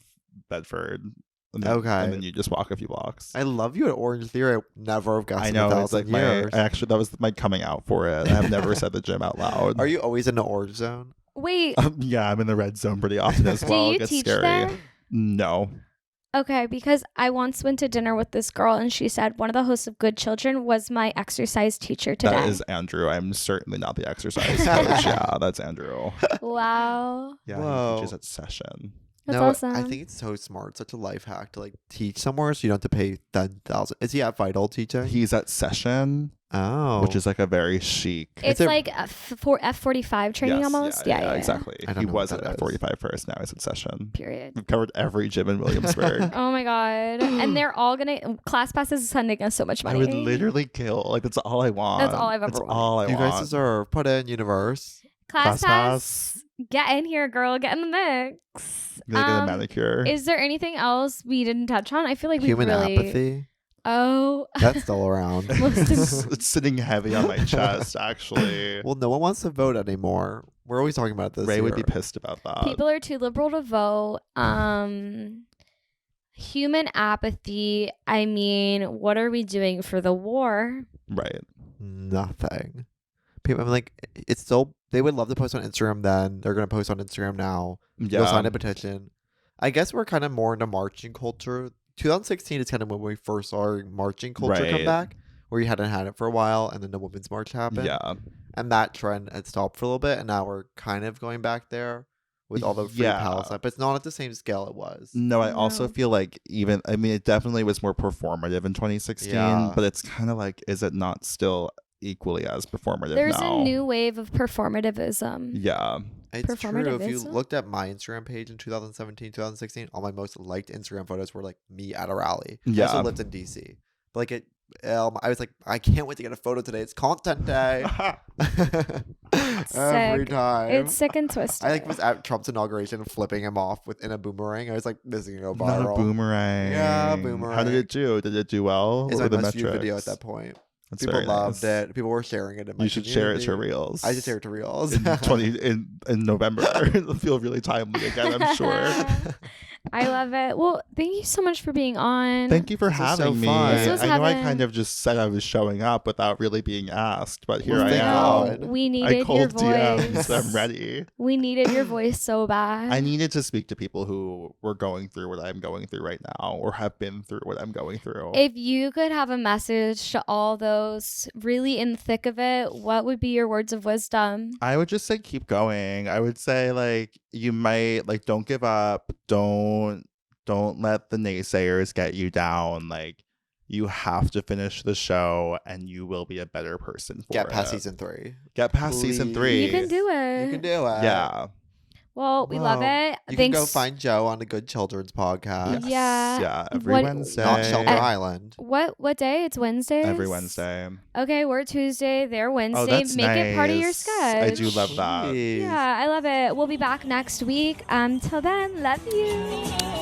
Bedford. And then, Okay. And then you just walk a few blocks. I love you at Orange Theory. I never have guessed I in know. 1,000 It's like years. actually, that was my coming out for it. I have never said the gym out loud. Are you always in the orange zone? Wait, Yeah, I'm in the red zone pretty often as do well. you It gets teach scary. there? No. Okay, because I once went to dinner with this girl and she said one of the hosts of Good Children was my exercise teacher today. That is Andrew. I'm certainly not the exercise coach. Yeah, that's Andrew. Wow. Yeah, Whoa. he teaches at Session. That's no, awesome. I think it's so smart. Such a life hack to like teach somewhere so you don't have to pay 10,000. Is he at Vital teaching? He's at Session, Oh. which is like a very chic. It's it- like a F45 training Yes, almost. Yeah, exactly. I don't He know what was at that is. F45 first. Now he's at Session. Period. We've covered every gym in Williamsburg. Oh my god. And they're all gonna class passes is sending us so much I money. would literally kill. Like that's all I want. That's all I've ever That's wanted. all I you want. guys deserve. Put in universe. Class Class pass. Get in here, girl. Get in the mix. Gonna get a manicure. Is there anything else we didn't touch on? I feel like we Human really. apathy. Oh. That's still around. Most of- It's sitting heavy on my chest. Actually, Well, no one wants to vote anymore. We're always talking about this. Ray would be year. pissed about that. People are too liberal to vote. Human apathy. I mean, what are we doing for the war? Right. Nothing. People, I'm like, it's still. They would love to post on Instagram. Then they're gonna post on Instagram now. You'll sign a petition. I guess we're kind of more into marching culture. 2016 is kind of when we first saw our marching culture come Right. back, where you hadn't had it for a while, and then the Women's March happened. Yeah. And that trend had stopped for a little bit, and now we're kind of going back there with all the free Yeah. Palestine, but it's not at the same scale it was. No, I also No. feel like I mean, it definitely was more performative in 2016, Yeah. but it's kind of like, is it not still equally as performative There's now? a new wave of performativism. Yeah. It's true. If you Performativism? looked at my Instagram page in 2017, 2016, all my most liked Instagram photos were like me at a rally. I Yeah. also lived in DC. But like I was like, I can't wait to get a photo today. It's content day. Every Sick. time. It's sick and twisted. I like was at Trump's inauguration flipping him off within a boomerang. I was like, this is gonna go Not viral. a boomerang. Yeah, How did boomerang. it do? Did it do well? It's What my were the most viewed metrics? video at that point. That's People very loved nice. it. People were sharing it in my You should share it to community. Reels. I should share it to Reels. in November. It'll feel really timely again, I'm sure. I love it. Well, thank you so much for being on. Thank you for This was so having me. fun. This was I know I heaven. kind of just said I was showing up without really being asked, but here Well, I thank am. God. We I needed your called voice. DMs. I'm ready. We needed your voice so bad. I needed to speak to people who were going through what I'm going through right now or have been through what I'm going through. If you could have a message to all those really in the thick of it, what would be your words of wisdom? I would just say keep going. I would say like you might like don't give up. Don't let the naysayers get you down. Like you have to finish the show and you will be a better person for Get past it. season 3. Get past season Please. 3. You can do it. You can do it. Yeah. Well, we love Wow. it. You Thanks. can go find Joe on the Good Children's podcast. Yes. Yeah. Yeah. Every What- Wednesday. Not Shelter Uh, Island. What day? It's Wednesdays? Every Wednesday. Okay, we're Tuesday. They're Wednesday. Oh, that's Make it part of your nice. schedule. I do love that. Jeez. Yeah, I love it. We'll be back next week. Till then, love you.